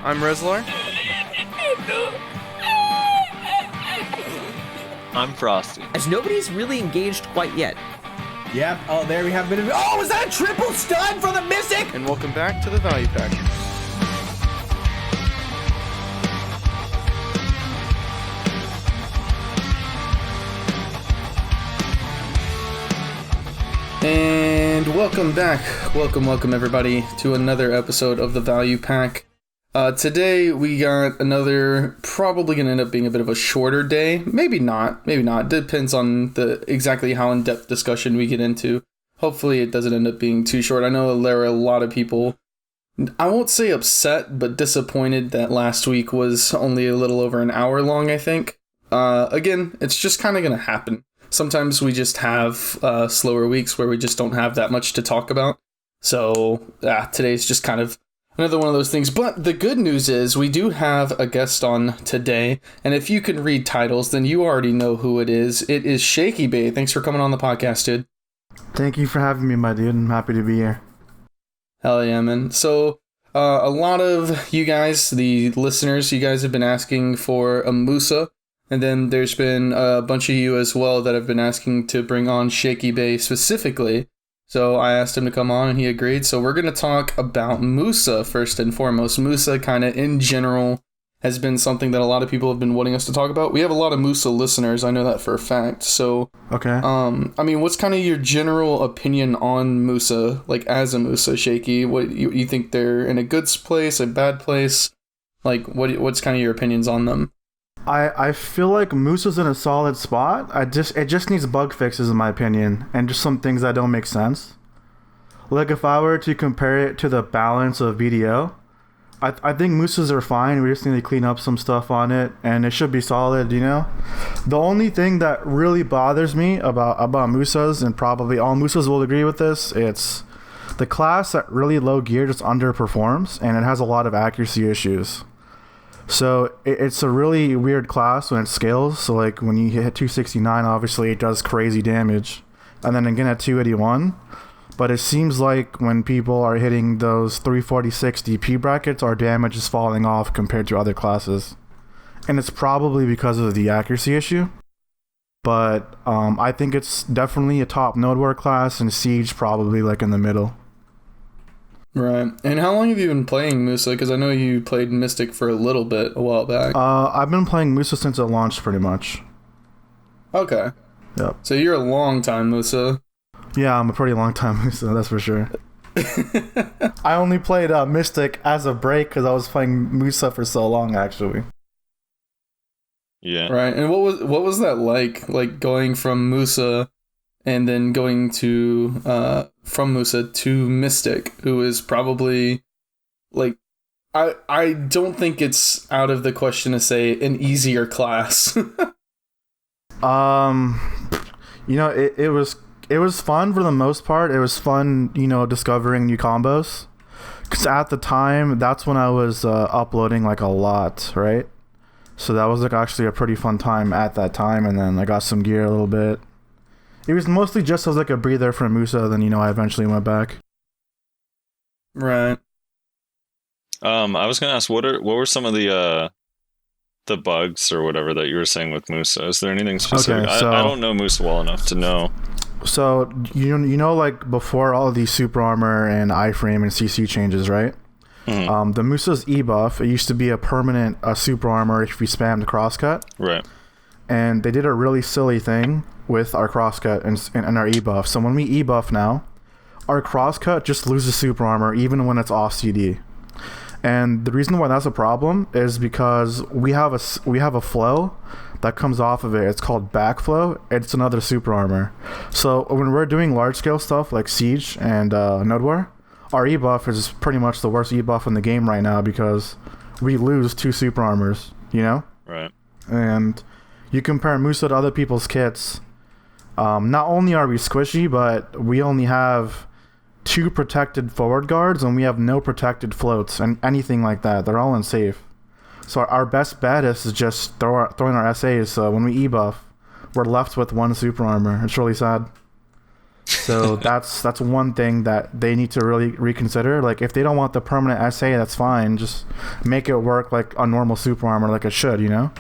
I'm Rezlar. I'm Frosty. As nobody's really engaged quite yet. Yep. Oh, there we have been. Oh, was that a triple stun for the Mystic? And welcome back to the Value Pack. And welcome back. Welcome everybody to another episode of the Value Pack. Today we got another, probably going to end up being a bit of a shorter day. Maybe not. Depends on exactly how in-depth discussion we get into. Hopefully it doesn't end up being too short. I know there are a lot of people, I won't say upset, but disappointed that last week was only a little over an hour long, I think. Again, it's just kind of going to happen. Sometimes we just have slower weeks where we just don't have that much to talk about. So today's just kind of another one of those things. But the good news is we do have a guest on today. And if you can read titles, then you already know who it is. It is ShakyBay. Thanks for coming on the podcast, dude. Thank you for having me, my dude. I'm happy to be here. Hell yeah, man. So a lot of you guys, the listeners, you guys have been asking for a Musa. And then there's been a bunch of you as well that have been asking to bring on ShakyBay specifically. So I asked him to come on and he agreed. So we're going to talk about Musa first and foremost. Musa kind of in general has been something that a lot of people have been wanting us to talk about. We have a lot of Musa listeners. I know that for a fact. So, okay. I mean, what's kind of your general opinion on Musa, like as a Musa, Shaky? What you think they're in a good place, a bad place? Like, what's kind of your opinions on them? I feel like Musa's in a solid spot. It just needs bug fixes in my opinion, and just some things that don't make sense. Like if I were to compare it to the balance of BDO, I think Musas are fine. We just need to clean up some stuff on it, and it should be solid, you know? The only thing that really bothers me about Musas, and probably all Musas will agree with this, it's the class at really low gear just underperforms, and it has a lot of accuracy issues. So it's a really weird class when it scales. So like when you hit 269, obviously it does crazy damage. And then again at 281. But it seems like when people are hitting those 346 DP brackets, our damage is falling off compared to other classes. And it's probably because of the accuracy issue. But I think it's definitely a top node war class, and Siege probably like in the middle. Right. And how long have you been playing Musa? Because I know you played Mystic for a little bit a while back. I've been playing Musa since it launched, pretty much. Okay. Yep. So you're a long time Musa. Yeah, I'm a pretty long time Musa, that's for sure. I only played Mystic as a break because I was playing Musa for so long, actually. Yeah. Right. And what was that like going from Musa and then going to from Musa to Mystic, who is probably like I don't think it's out of the question to say an easier class. You know, it was fun for the most part. It was fun, you know, discovering new combos. Because at the time, that's when I was uploading like a lot, right? So that was like actually a pretty fun time at that time. And then I got some gear a little bit. It was mostly just as like a breather from Musa. Then, you know, I eventually went back. Right. I was gonna ask, what were some of the bugs or whatever that you were saying with Musa? Is there anything specific? Okay, so, I don't know Musa well enough to know. So you know, like before all of these super armor and iframe and CC changes, right? Mm-hmm. The Musa's E-buff, it used to be a permanent super armor if you spammed crosscut. Right. And they did a really silly thing with our crosscut and our E-buff. So when we E-buff now, our crosscut just loses super armor even when it's off CD. And the reason why that's a problem is because we have a flow that comes off of it. It's called backflow. It's another super armor. So when we're doing large scale stuff like Siege and Node War, our E-buff is pretty much the worst E-buff in the game right now because we lose 2 super armors, you know? Right. And you compare Musa to other people's kits, not only are we squishy, but we only have 2 protected forward guards and we have no protected floats and anything like that. They're all unsafe. So our best bet is just throwing our SAs. So when we E-buff, we're left with 1 super armor. It's really sad. So that's one thing that they need to really reconsider. Like, if they don't want the permanent SA, that's fine. Just make it work like a normal super armor, like it should, you know?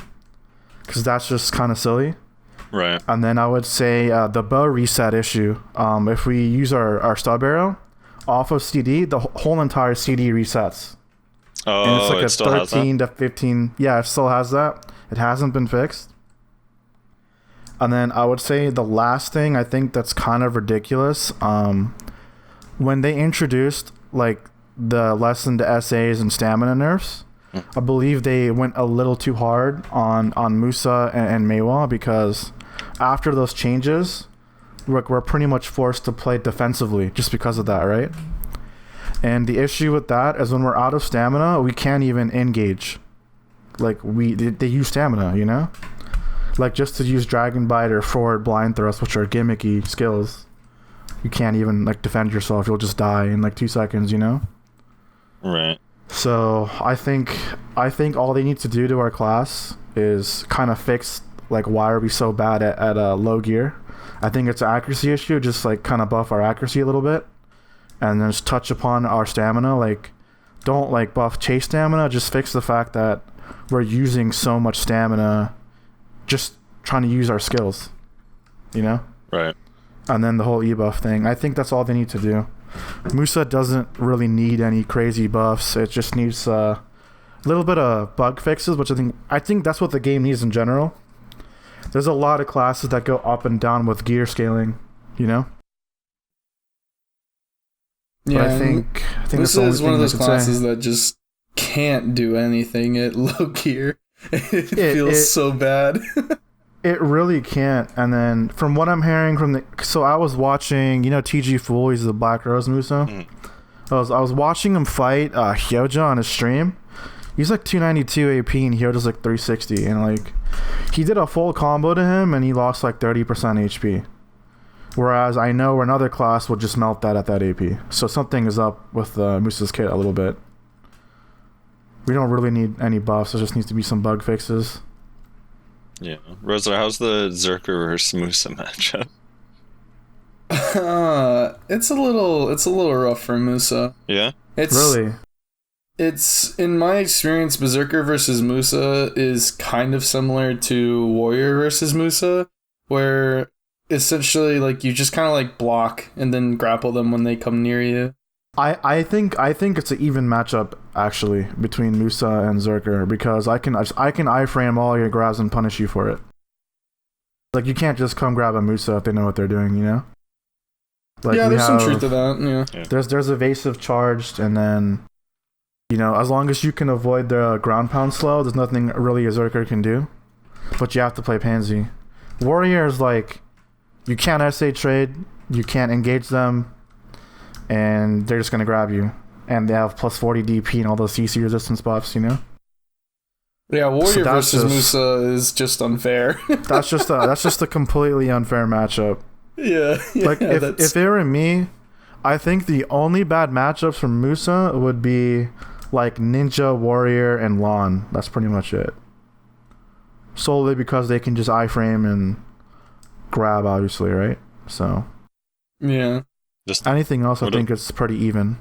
Because that's just kind of silly. Right. And then I would say the bow reset issue. If we use our stub arrow off of CD, the whole entire CD resets. Oh, And it's like it a still has 13 to 15. Yeah, it still has that. It hasn't been fixed. And then I would say the last thing I think that's kind of ridiculous, when they introduced like the lessened SAs and stamina nerfs, I believe they went a little too hard on Musa and Maywa, because after those changes, we're pretty much forced to play defensively just because of that, right? And the issue with that is when we're out of stamina, we can't even engage. Like, they use stamina, you know? Like, just to use Dragon Bite or forward blind thrust, which are gimmicky skills, you can't even like defend yourself. You'll just die in like 2 seconds, you know? Right. So I think all they need to do to our class is kind of fix like why are we so bad at low gear. I think it's an accuracy issue. Just like kind of buff our accuracy a little bit, and then just touch upon our stamina. Like, don't like buff chase stamina. Just fix the fact that we're using so much stamina, just trying to use our skills, you know? Right. And then the whole E-buff thing. I think that's all they need to do. Musa doesn't really need any crazy buffs. It just needs a little bit of bug fixes, which I think that's what the game needs in general. There's a lot of classes that go up and down with gear scaling, you know? Yeah, but I think this is one of those classes that just can't do anything at low gear. It feels so bad. It really can't. And then from what I'm hearing so I was watching, you know, TG Fool, he's the Black Rose Musa. I was watching him fight Hyoja on his stream. He's like 292 AP and Hyoja's like 360, and like he did a full combo to him and he lost like 30% HP. Whereas I know another class will just melt that at that AP. So something is up with Musa's kit a little bit. We don't really need any buffs. There just needs to be some bug fixes. Yeah. Rezlar, how's the Zerker versus Musa matchup? It's a little rough for Musa. Yeah? It's, in my experience, Berserker versus Musa is kind of similar to Warrior versus Musa, where essentially like you just kind of like block and then grapple them when they come near you. I think it's an even matchup actually between Musa and Zerker, because I can iframe all your grabs and punish you for it. Like, you can't just come grab a Musa if they know what they're doing, you know? Like, yeah, there's some truth to that. Yeah. There's evasive charged, and then, you know, as long as you can avoid the ground pound slow, there's nothing really a Zerker can do. But you have to play Pansy. Warrior is like, you can't SA trade, you can't engage them, and they're just gonna grab you. And they have plus 40 DP and all those CC resistance buffs, you know? Yeah, Warrior versus Musa is just unfair. that's just a completely unfair matchup. Yeah. Like, if it were me, I think the only bad matchups for Musa would be like Ninja, Warrior, and Lon. That's pretty much it. Solely because they can just iframe and grab, obviously, right? So yeah. Just anything else, I think it's pretty even.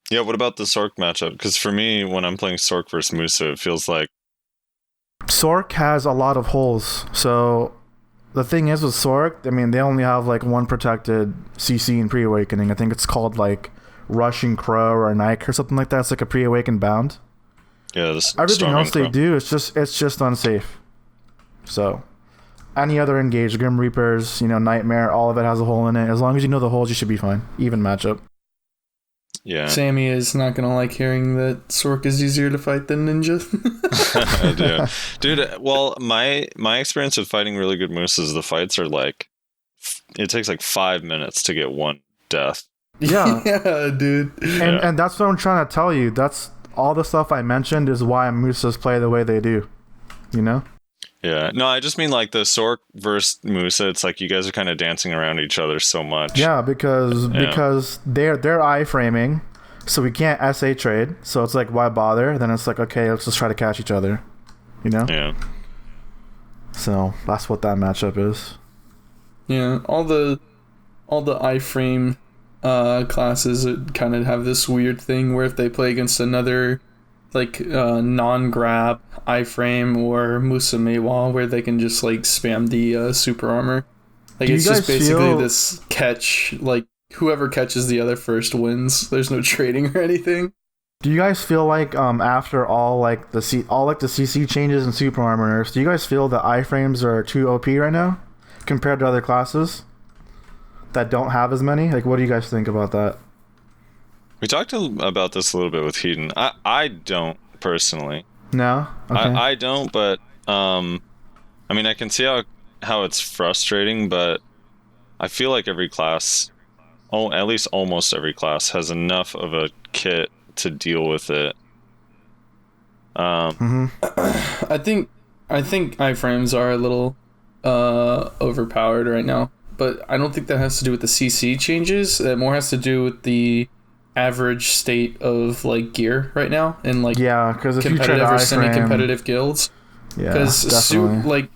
Yeah, what about the Sork matchup? Because for me, when I'm playing Sork versus Musa, it feels like Sork has a lot of holes. So the thing is with Sork, I mean, they only have like one protected CC in pre-awakening. I think it's called like Rushing Crow or Nike or something like that. It's like a pre-awakened bound. Yeah, everything else they do, it's just unsafe. So any other engaged, Grim Reapers, you know, Nightmare, all of it has a hole in it. As long as you know the holes, you should be fine. Even matchup. Yeah. Sammy is not gonna like hearing that Sork is easier to fight than Ninja. I do. Dude, well, my experience with fighting really good Musas, the fights are like, it takes like 5 minutes to get one death. Yeah. Yeah, dude. And that's what I'm trying to tell you. That's all the stuff I mentioned is why Musas play the way they do. You know? Yeah. No, I just mean like the Sork versus Musa, it's like you guys are kind of dancing around each other so much. Yeah, because they're iframing, so we can't SA trade. So it's like, why bother? Then it's like, okay, let's just try to catch each other. You know? Yeah. So that's what that matchup is. Yeah, all the all the iframe classes kind of have this weird thing where if they play against another like non-grab iframe or Musa where they can just like spam the super armor. Like it's just basically this catch, like whoever catches the other first wins. There's no trading or anything. Do you guys feel like after all like the CC changes and super armor nerfs, do you guys feel that iframes are too OP right now compared to other classes that don't have as many? Like, what do you guys think about that? We talked about this a little bit with Hedon. I don't personally. No? Okay. I don't, but I mean, I can see how it's frustrating, but I feel like every class, at least almost every class, has enough of a kit to deal with it. I think iframes are a little overpowered right now, but I don't think that has to do with the CC changes. That more has to do with the average state of like gear right now and like because if competitive you try or semi-competitive guilds. Because like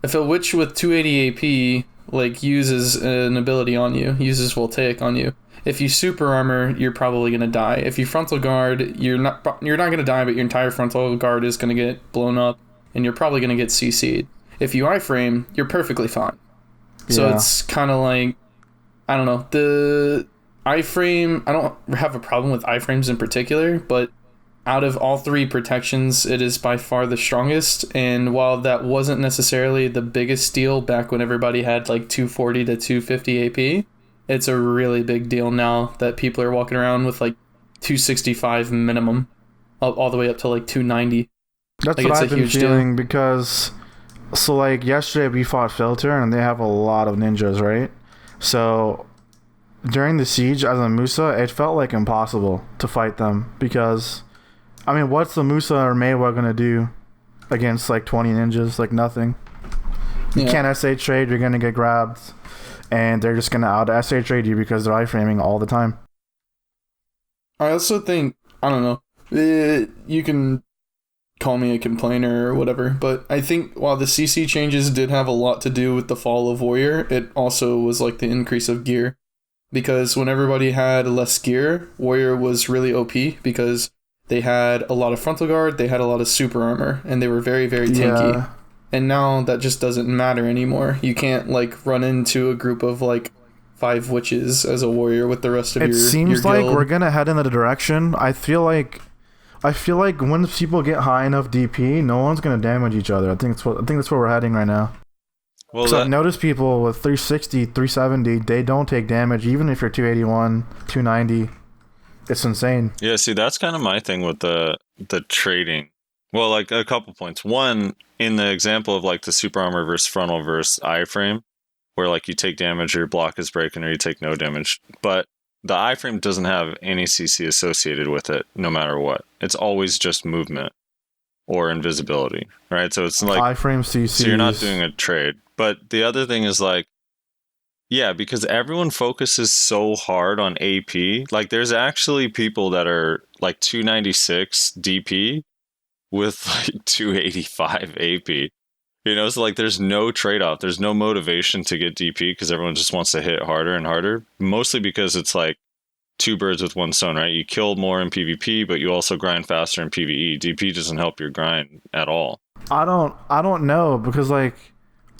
if a witch with 280 AP like uses an ability on you, uses voltaic on you, if you super armor, you're probably gonna die. If you frontal guard, you're not gonna die, but your entire frontal guard is gonna get blown up, and you're probably gonna get CC'd. If you iframe, you're perfectly fine. So it's kind of like, I don't know, the iframe. I don't have a problem with iframes in particular, but out of all three protections, it is by far the strongest. And while that wasn't necessarily the biggest deal back when everybody had like 240 to 250 AP, it's a really big deal now that people are walking around with like 265 minimum, all the way up to like 290. That's like, what I've been feeling because, so like yesterday we fought Filter and they have a lot of ninjas, right? So during the siege as a Musa, it felt like impossible to fight them because, I mean, what's the Musa or Maywa gonna do against like 20 ninjas? Like nothing. You can't SA trade, you're gonna get grabbed. And they're just going to out-SA trade you because they're iframing all the time. I also think, I don't know, you can call me a complainer or whatever, but I think while the CC changes did have a lot to do with the fall of Warrior, it also was like the increase of gear. Because when everybody had less gear, Warrior was really OP because they had a lot of frontal guard, they had a lot of super armor, and they were very, very tanky. Yeah. And now that just doesn't matter anymore. You can't like run into a group of like 5 witches as a warrior with the rest of your guild. It seems like we're gonna head in the direction. I feel like when people get high enough DP, no one's gonna damage each other. I think that's where we're heading right now. Well, so I notice people with 360, 370, they don't take damage even if you're 281, 290. It's insane. Yeah, see, that's kind of my thing with the trading. Well, like a couple points. One, in the example of like the super armor versus frontal versus iframe, where like you take damage or your block is breaking or you take no damage, but the iframe doesn't have any CC associated with it, no matter what. It's always just movement or invisibility, right? So it's like iframe CC. So you're not doing a trade. But the other thing is like, yeah, because everyone focuses so hard on AP. Like there's actually people that are like 296 DP with like 285 AP, you know, so like there's no trade-off, there's no motivation to get DP because everyone just wants to hit harder and harder, mostly because it's like 2 birds with 1 stone, right? You kill more in PvP, but you also grind faster in PvE. DP doesn't help your grind at all. I don't know, because like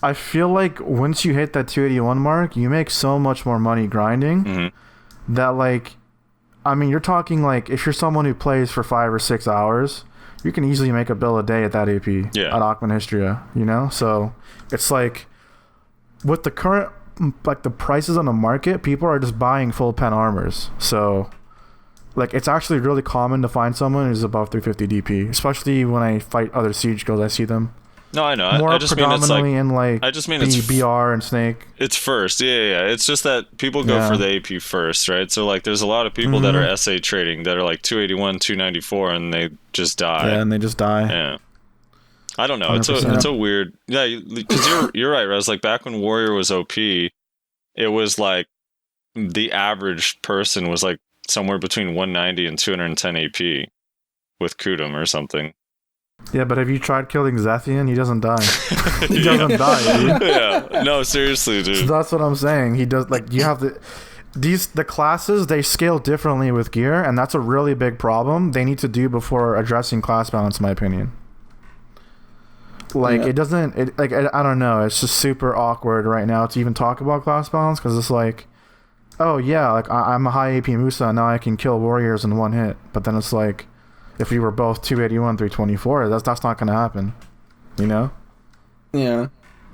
I feel like once you hit that 281 mark, you make so much more money grinding that like, I mean, you're talking like if you're someone who plays for 5 or 6 hours, you can easily make a bill a day at that AP at Akhman Histria, you know? So it's like with the current, like the prices on the market, people are just buying full pen armors. So like it's actually really common to find someone who's above 350 DP, especially when I fight other siege guilds. I see them. No, I know. More I just mean it's like in like I just mean it's BR and Snake. It's first, yeah. It's just that people go for the AP first, right? So like, there's a lot of people that are SA trading that are like 281, 294, and they just die. Yeah, and they just die. Yeah. I don't know. 100%. It's a weird. Yeah, because you're right, Rez. Like back when Warrior was OP, it was like the average person was like somewhere between 190 and 210 AP with Kudum or something. Yeah, but have you tried killing Zethian? He doesn't die. He doesn't die, dude. Yeah. No, seriously, So dude. that's what I'm saying. He does, like, you have to... The classes, they scale differently with gear, and that's a really big problem they need to do before addressing class balance, in my opinion. Like, Yeah. it doesn't... I don't know. It's just super awkward right now to even talk about class balance, because it's like, oh, yeah, like, I'm a high AP Musa, now I can kill warriors in one hit. But then it's like, if we were both 281, 324, that's not going to happen. You know? Yeah.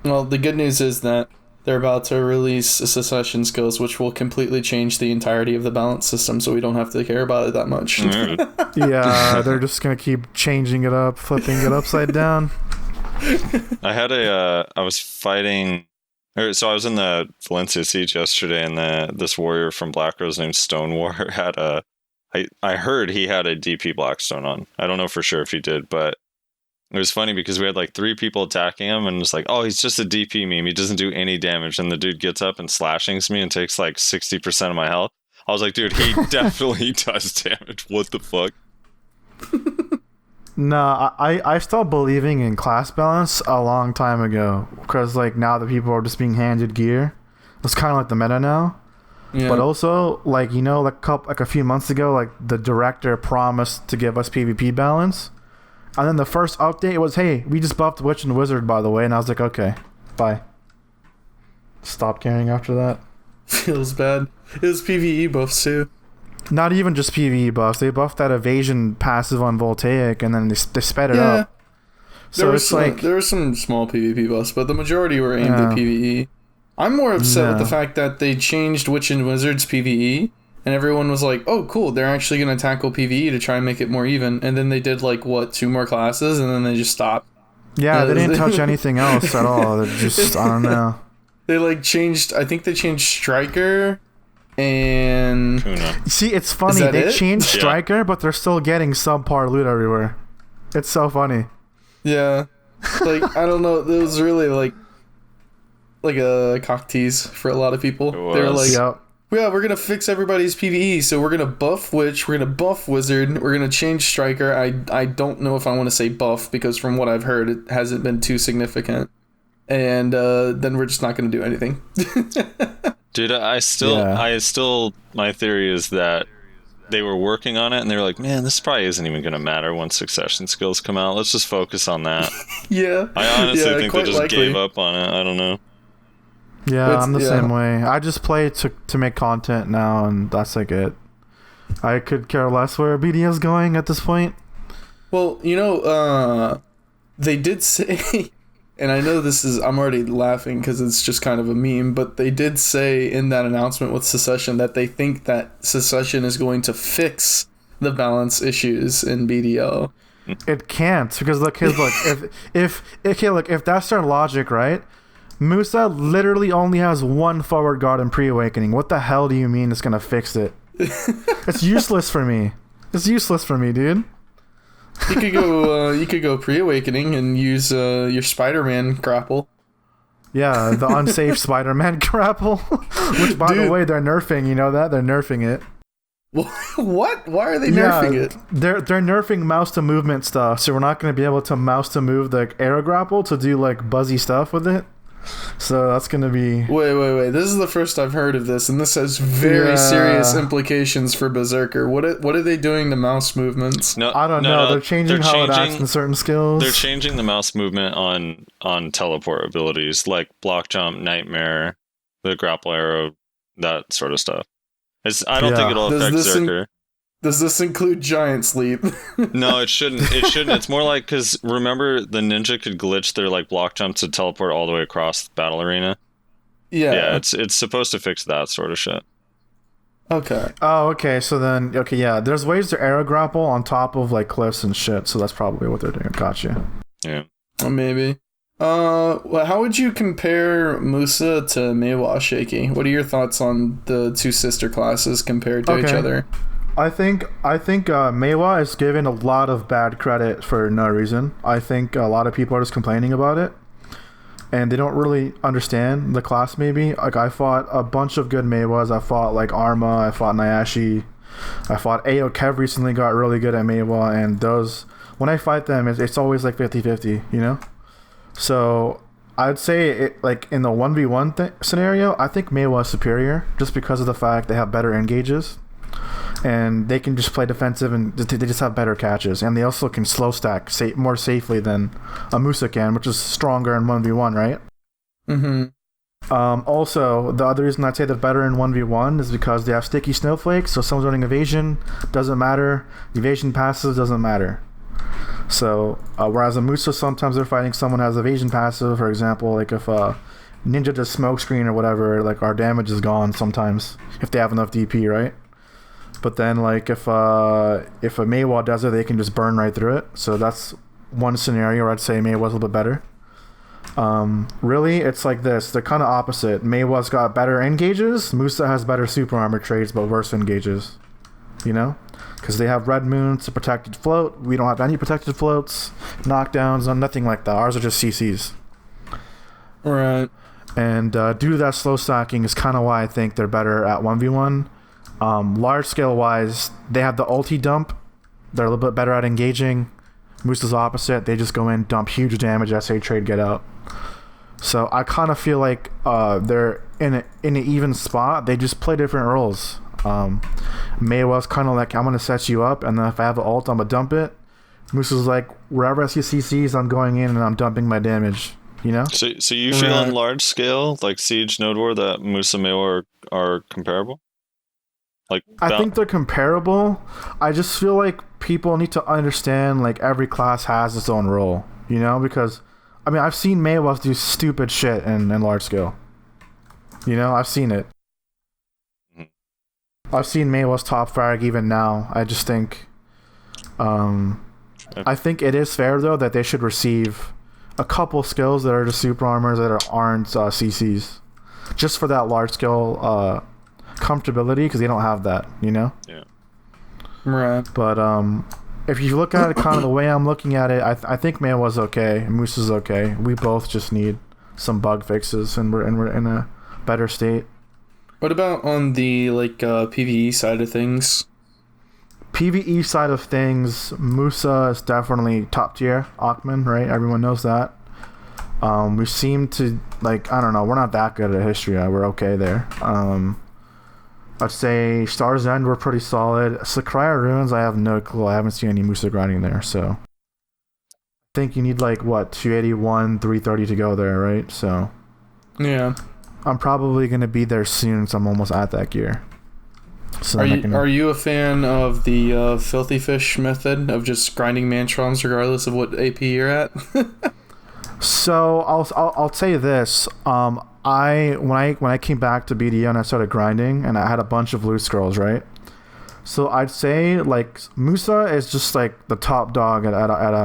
Well, the good news is that they're about to release secession skills, which will completely change the entirety of the balance system, so we don't have to care about it that much. Yeah, they're just going to keep changing it up, flipping it upside down. I was fighting, so I was in the Valencia siege yesterday, and this warrior from Black Rose named Stonewar had I heard he had a DP Blackstone on. I don't know for sure if he did, but it was funny because we had like 3 people attacking him, and it's like, oh, he's just a DP meme. He doesn't do any damage. And the dude gets up and slashings me and takes like 60% of my health. I was like, dude, he definitely does damage. What the fuck? No, I stopped believing in class balance a long time ago, because like now that people are just being handed gear, it's kind of like the meta now. Yeah. But also, like, you know, like a few months ago, like the director promised to give us PvP balance, and then the first update was, hey, we just buffed Witch and Wizard, by the way, and I was like, okay, bye. Stop caring after that. Feels bad. It was PvE buffs too. Not even just PvE buffs. They buffed that evasion passive on Voltaic, and then they sped it up. So it's like... There were some small PvP buffs, but the majority were aimed at PvE. I'm more upset with the fact that they changed Witch and Wizard's PvE, and everyone was like, oh, cool, they're actually going to tackle PvE to try and make it more even. And then they did, like, 2 more classes, and then they just stopped. Yeah, they didn't touch anything else at all. They're just, I don't know. They, like, changed... I think they changed Striker... And Kuna. See, it's funny. They changed Striker, but they're still getting subpar loot everywhere. It's so funny. yeah, like I don't know. It was really like a cock tease for a lot of people. They were like, Yep. yeah, we're gonna fix everybody's PvE, so we're gonna buff Witch, we're gonna buff Wizard, we're gonna change Striker. I don't know if I want to say buff because from what I've heard, it hasn't been too significant. And then we're just not gonna do anything. Dude, I still, my theory is that they were working on it, and they were like, man, this probably isn't even going to matter once succession skills come out. Let's just focus on that. Yeah. I honestly think they just likely. gave up on it. I don't know. Yeah, I'm the same way. I just play to make content now, and that's like it. I could care less where BD is going at this point. Well, you know, they did say... And I know I'm already laughing because it's just kind of a meme, but they did say in that announcement with Secession that they think that Secession is going to fix the balance issues in BDO. It can't, because look, if that's their logic, right? Musa literally only has 1 forward guard in pre-awakening. What the hell do you mean it's gonna fix it? It's useless for me. It's useless for me, dude. You could go pre-awakening and use your Spider-Man grapple. Yeah, the unsafe Spider-Man grapple, which by the way they're nerfing. You know that they're nerfing it. What? Why are they nerfing it? They're nerfing mouse to movement stuff, so we're not going to be able to mouse to move the arrow grapple to do like buzzy stuff with it. So that's going to be... Wait. This is the first I've heard of this, and this has very serious implications for Berserker. What are they doing to mouse movements? No, I don't know. They're changing how it acts in certain skills. They're changing the mouse movement on teleport abilities, like block jump, nightmare, the grapple arrow, that sort of stuff. I don't think it'll affect Berserker. Does this include giant sleep? No, it shouldn't. It's more like, because remember the ninja could glitch their like block jump to teleport all the way across the battle arena? Yeah, it's supposed to fix that sort of shit. Okay. Oh, okay. So then, yeah. There's ways to arrow grapple on top of like cliffs and shit. So that's probably what they're doing. Gotcha. Yeah. Well, maybe. Well, how would you compare Musa to Meiwa, Shaky? What are your thoughts on the 2 sister classes compared to each other? I think Meiwa is given a lot of bad credit for no reason. I think a lot of people are just complaining about it, and they don't really understand the class. Maybe like I fought a bunch of good Meiwas. I fought like Arma. I fought Nayashe. I fought Ao Kev recently got really good at Meiwa, and those when I fight them, it's always like 50-50, you know? So I'd say it like in the 1v1 scenario, I think Meiwa is superior just because of the fact they have better engages and they can just play defensive and they just have better catches, and they also can slow stack more safely than a Musa can, which is stronger in 1v1, right? Mm-hmm. Also, the other reason I'd say they're better in 1v1 is because they have sticky snowflakes, so someone's running evasion, doesn't matter. Evasion passive doesn't matter. So, whereas a Musa, sometimes they're fighting someone who has evasion passive, for example, like if Ninja does smoke screen or whatever, like our damage is gone sometimes, if they have enough DP, right? But then, like, if a Meiwa does it, they can just burn right through it. So that's one scenario where I'd say Meiwa's a little bit better. Really, it's like this. They're kind of opposite. Meiwa's got better engages. Musa has better super armor trades, but worse engages. You know? Because they have Red Moon, it's a protected float. We don't have any protected floats, knockdowns, nothing like that. Ours are just CCs. Right. And due to that slow stacking is kind of why I think they're better at 1v1. Large scale wise, they have the ulti dump. They're a little bit better at engaging. Musa's opposite. They just go in, dump huge damage, SA trade, get out. So I kind of feel like they're in an even spot. They just play different roles. Meiwa's kind of like, I'm going to set you up, and then if I have an ult, I'm going to dump it. Musa's like, wherever I see CCs, I'm going in and I'm dumping my damage. You know? So you feel on large scale, like Siege, Node War, that Musa Meiwa are comparable? Like, I think they're comparable. I just feel like people need to understand, like, every class has its own role, you know? Because, I mean, I've seen Meiwas do stupid shit in large scale. You know, I've seen it. I've seen Meiwa's top frag even now. I just think, I think it is fair, though, that they should receive a couple skills that are just super armors that aren't CCs. Just for that large scale, comfortability, because they don't have that, you know? Yeah. Right. But if you look at it kind of the way I'm looking at it, I think Meiwa's okay, Musa's okay. We both just need some bug fixes, and we're in a better state. What about on the PvE side of things? PvE side of things, Musa is definitely top tier. Akhman, right? Everyone knows that. We seem to, like, I don't know, we're not that good at history. We're okay there. I'd say Star's End, we're pretty solid. Sakraya Ruins, I have no clue. I haven't seen any Musa grinding there, so I think you need, like, what, 281, 330 to go there, right? So yeah, I'm probably going to be there soon, so I'm almost at that gear. So are you a fan of the Filthy Fish method of just grinding Mantrons regardless of what AP you're at? So I'll say this. When I came back to BDO and I started grinding, and I had a bunch of loot scrolls, right? So I'd say, like, Musa is just like the top dog at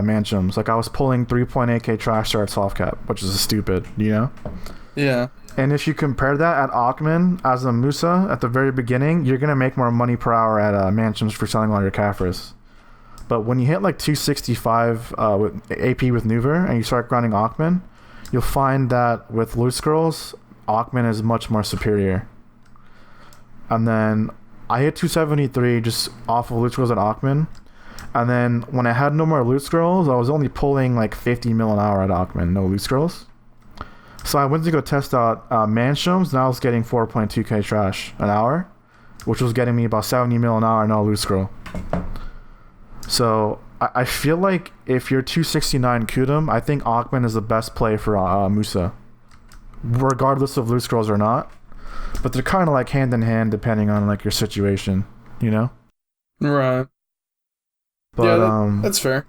Manchums. Like, I was pulling 3.8k trash star at soft cap, which is stupid, you know? Yeah. And if you compare that at Akhman as a Musa at the very beginning, you're gonna make more money per hour at Manchums for selling all your Kaffras. But when you hit like 265 with AP with Nuver and you start grinding Akhman, you'll find that with loot scrolls, Akhman is much more superior. And then I hit 273 just off of loot scrolls at Akhman. And then when I had no more loot scrolls, I was only pulling like 50 mil an hour at Akhman, no loot scrolls. So I went to go test out Manchums, and I was getting 4.2k trash an hour, which was getting me about 70 mil an hour, no loot scroll. So I feel like if you're 269 Kudum, I think Akhman is the best play for Musa, regardless of loot scrolls or not. But they're kind of like hand in hand depending on like your situation, you know? Right. But, yeah, that's fair.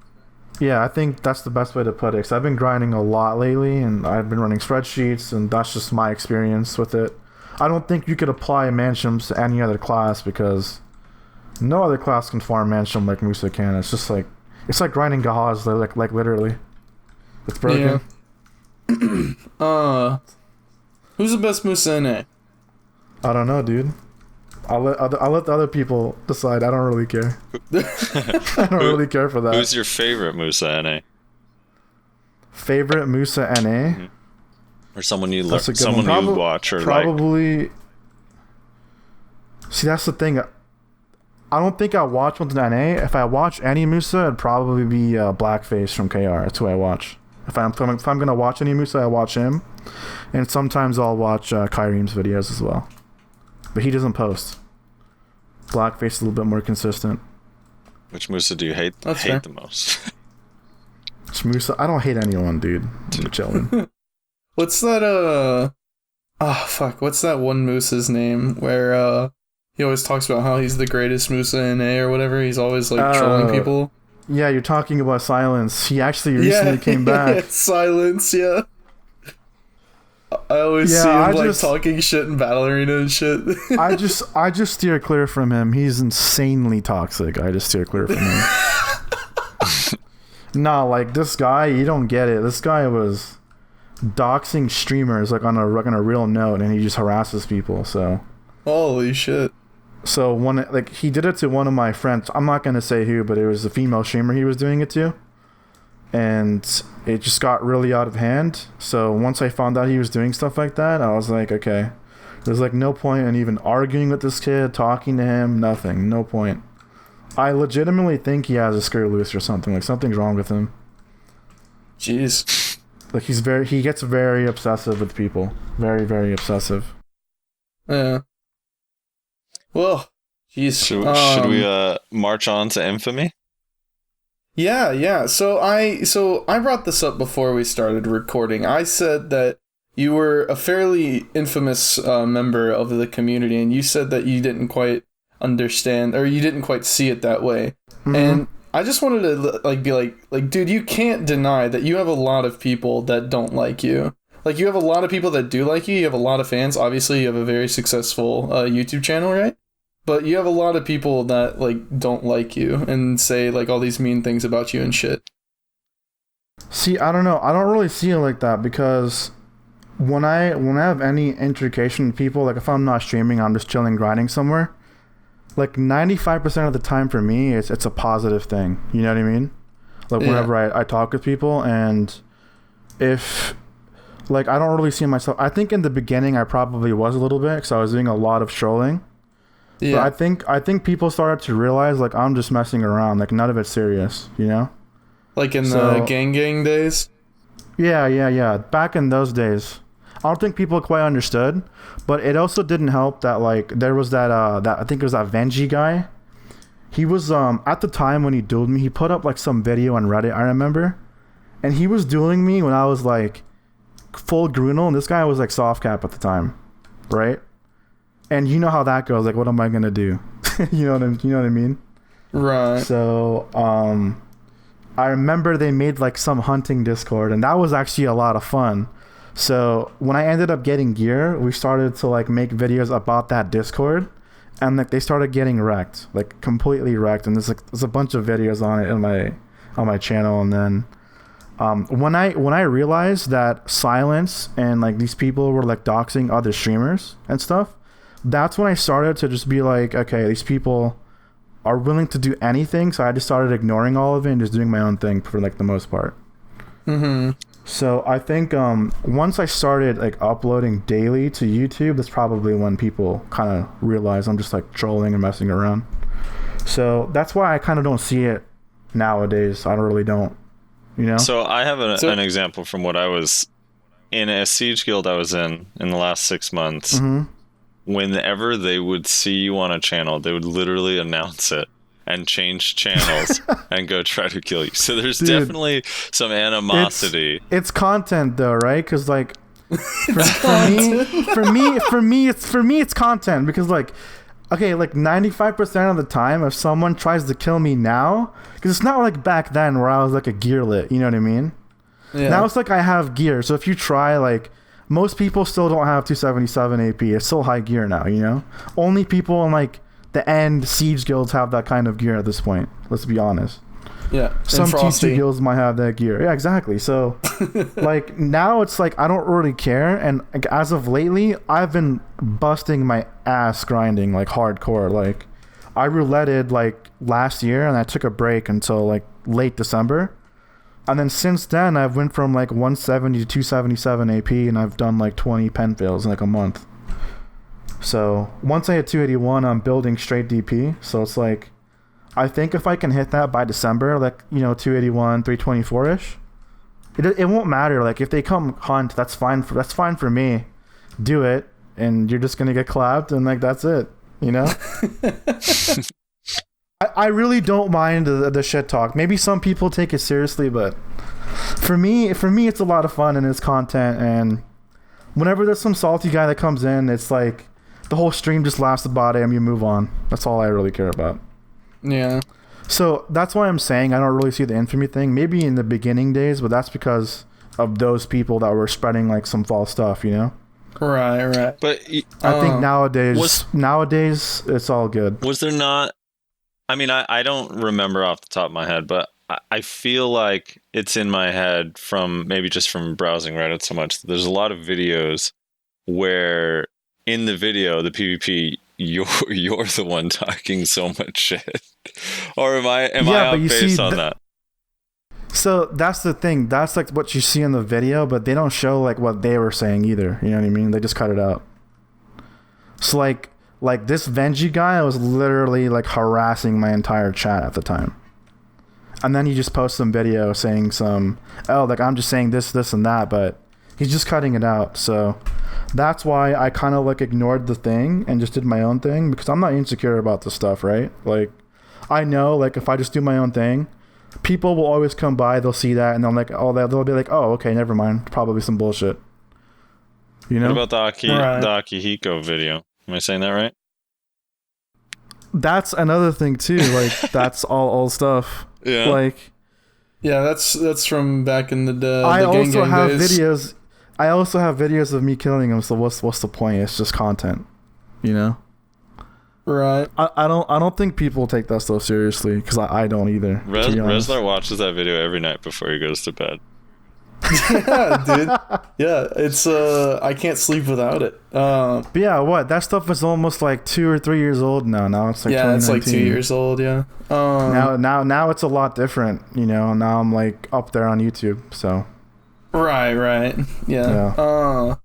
Yeah, I think that's the best way to put it. Because I've been grinding a lot lately, and I've been running spreadsheets, and that's just my experience with it. I don't think you could apply Manchums to any other class, because no other class can farm Manchum like Musa can. It's just like, it's like grinding Gahaz, like literally. It's broken. Yeah. Who's the best Musa NA? I don't know, dude. I'll let the other people decide. I don't really care. I don't really care for that. Who's your favorite Musa NA? Favorite Musa NA? Mm-hmm. Or someone you watch or probably. See, that's the thing. I don't think I watch with an NA. If I watch any Musa, it'd probably be Blackface from KR. That's who I watch. If I'm gonna watch any Musa, I watch him, and sometimes I'll watch Kyreem's videos as well. But he doesn't post. Blackface is a little bit more consistent. Which Musa do you hate fair. the most? Which Musa? I don't hate anyone, dude. I'm chilling. What's that? What's that one Musa's name where he always talks about how he's the greatest Musa in A or whatever? He's always like trolling people. Yeah, you're talking about Silence. He actually recently came back. Silence, yeah. I always see him talking shit in Battle Arena and shit. I just steer clear from him. He's insanely toxic. I just steer clear from him. Nah, like this guy, you don't get it. This guy was doxing streamers like on a real note, and he just harasses people. So holy shit. So he did it to one of my friends. I'm not gonna say who, but it was a female streamer he was doing it to, and it just got really out of hand. So once I found out he was doing stuff like that, I was like, okay, there's like no point in even arguing with this kid, talking to him, nothing, no point. I legitimately think he has a screw loose or something. Like something's wrong with him. Jeez. Like he gets very obsessive with people. Very, very obsessive. Yeah. Well, jeez. Should we march on to Infamy? Yeah. So I brought this up before we started recording. I said that you were a fairly infamous member of the community, and you said that you didn't quite understand, or you didn't quite see it that way. Mm-hmm. And I just wanted to be like, dude, you can't deny that you have a lot of people that don't like you. Like, you have a lot of people that do like you. You have a lot of fans. Obviously, you have a very successful YouTube channel, right? But you have a lot of people that, like, don't like you and say, like, all these mean things about you and shit. See, I don't know. I don't really see it like that, because when I have any intercation with people, like, if I'm not streaming, I'm just chilling, grinding somewhere, like, 95% of the time for me, it's a positive thing. You know what I mean? Like, whenever I talk with people, and if... Like, I don't really see myself... I think in the beginning, I probably was a little bit, because I was doing a lot of trolling. Yeah. But I think people started to realize, like, I'm just messing around. Like, none of it's serious, you know? Like in the gang days? Yeah. Back in those days. I don't think people quite understood. But it also didn't help that, like, there was that I think it was that Venji guy. He was, at the time when he dueled me, he put up, like, some video on Reddit, I remember. And he was dueling me when I was, like... full Grunel, and this guy was like soft cap at the time, right? And you know how that goes. Like, what am I gonna do? you know what I mean? Right. So I remember they made like some hunting Discord, and that was actually a lot of fun. So when I ended up getting gear, we started to like make videos about that Discord, and like they started getting wrecked, like completely wrecked. And there's a bunch of videos on it on my channel, and then. When I realized that Silence and like these people were like doxing other streamers and stuff, that's when I started to just be like, okay, these people are willing to do anything. So I just started ignoring all of it and just doing my own thing for like the most part. Mm-hmm. So I think once I started like uploading daily to YouTube, that's probably when people kind of realize I'm just like trolling and messing around. So that's why I kind of don't see it nowadays. I really don't. You know? So I have an example from what I was in a siege guild I was in the last 6 months. Mm-hmm. Whenever they would see you on a channel, they would literally announce it and change channels and go try to kill you. So there's definitely some animosity. It's content though, right? Because like for me it's content, because like. Okay, like 95% of the time, if someone tries to kill me now, because it's not like back then where I was like a gearlet, you know what I mean? Yeah. Now it's like I have gear, so if you try, like, most people still don't have 277 AP. It's still high gear now, you know? Only people in like the end siege guilds have that kind of gear at this point. Let's be honest. Yeah. Some T2 guilds might have that gear. Yeah, exactly. So, like, now it's like I don't really care. And like, as of lately, I've been busting my ass grinding, like, hardcore. Like, I rouletted, like, last year, and I took a break until, like, late December. And then since then, I've went from, like, 170 to 277 AP, and I've done, like, 20 pen fails in, like, a month. So once I hit 281, I'm building straight DP. So it's like, I think if I can hit that by December, like, 281, 324-ish, it won't matter. Like, if they come hunt, that's fine for me. Do it, and you're just gonna get clapped, and like that's it. I really don't mind the shit talk. Maybe some people take it seriously, but for me, it's a lot of fun and it's content. And whenever there's some salty guy that comes in, it's like the whole stream just laughs about it and you move on. That's all I really care about. Yeah. So that's why I'm saying I don't really see the Infamy thing. Maybe in the beginning days, but that's because of those people that were spreading like some false stuff, Right. But I think nowadays it's all good. Was there not? I mean, I don't remember off the top of my head, but I feel like it's in my head from browsing Reddit so much. There's a lot of videos where in the video, the PvP, you're the one talking so much shit. Or am I off base on that? So that's the thing. That's like what you see in the video, but they don't show like what they were saying either. You know what I mean? They just cut it out. So like this Venji guy was literally like harassing my entire chat at the time. And then he just posted some video saying I'm just saying this and that, but he's just cutting it out. So that's why I kind of like ignored the thing and just did my own thing, because I'm not insecure about this stuff, right? Like, I know like if I just do my own thing, people will always come by, they'll see that, and they'll be like, oh, okay, never mind, probably some bullshit. What about the Akihiko video? Am I saying that right? That's another thing too. Like, that's all old stuff. Yeah. Like, yeah, that's from back in the I also have days. videos. I also have videos of me killing him. So what's the point? It's just content, Right. I don't think people take that stuff seriously, because I don't either. Rezlar watches that video every night before he goes to bed. Yeah, dude. Yeah, it's I can't sleep without it. But yeah, that stuff is almost like 2 or 3 years old now. Now it's like it's like 2 years old. Yeah. Now it's a lot different. Now I'm like up there on YouTube. So. Right. Yeah.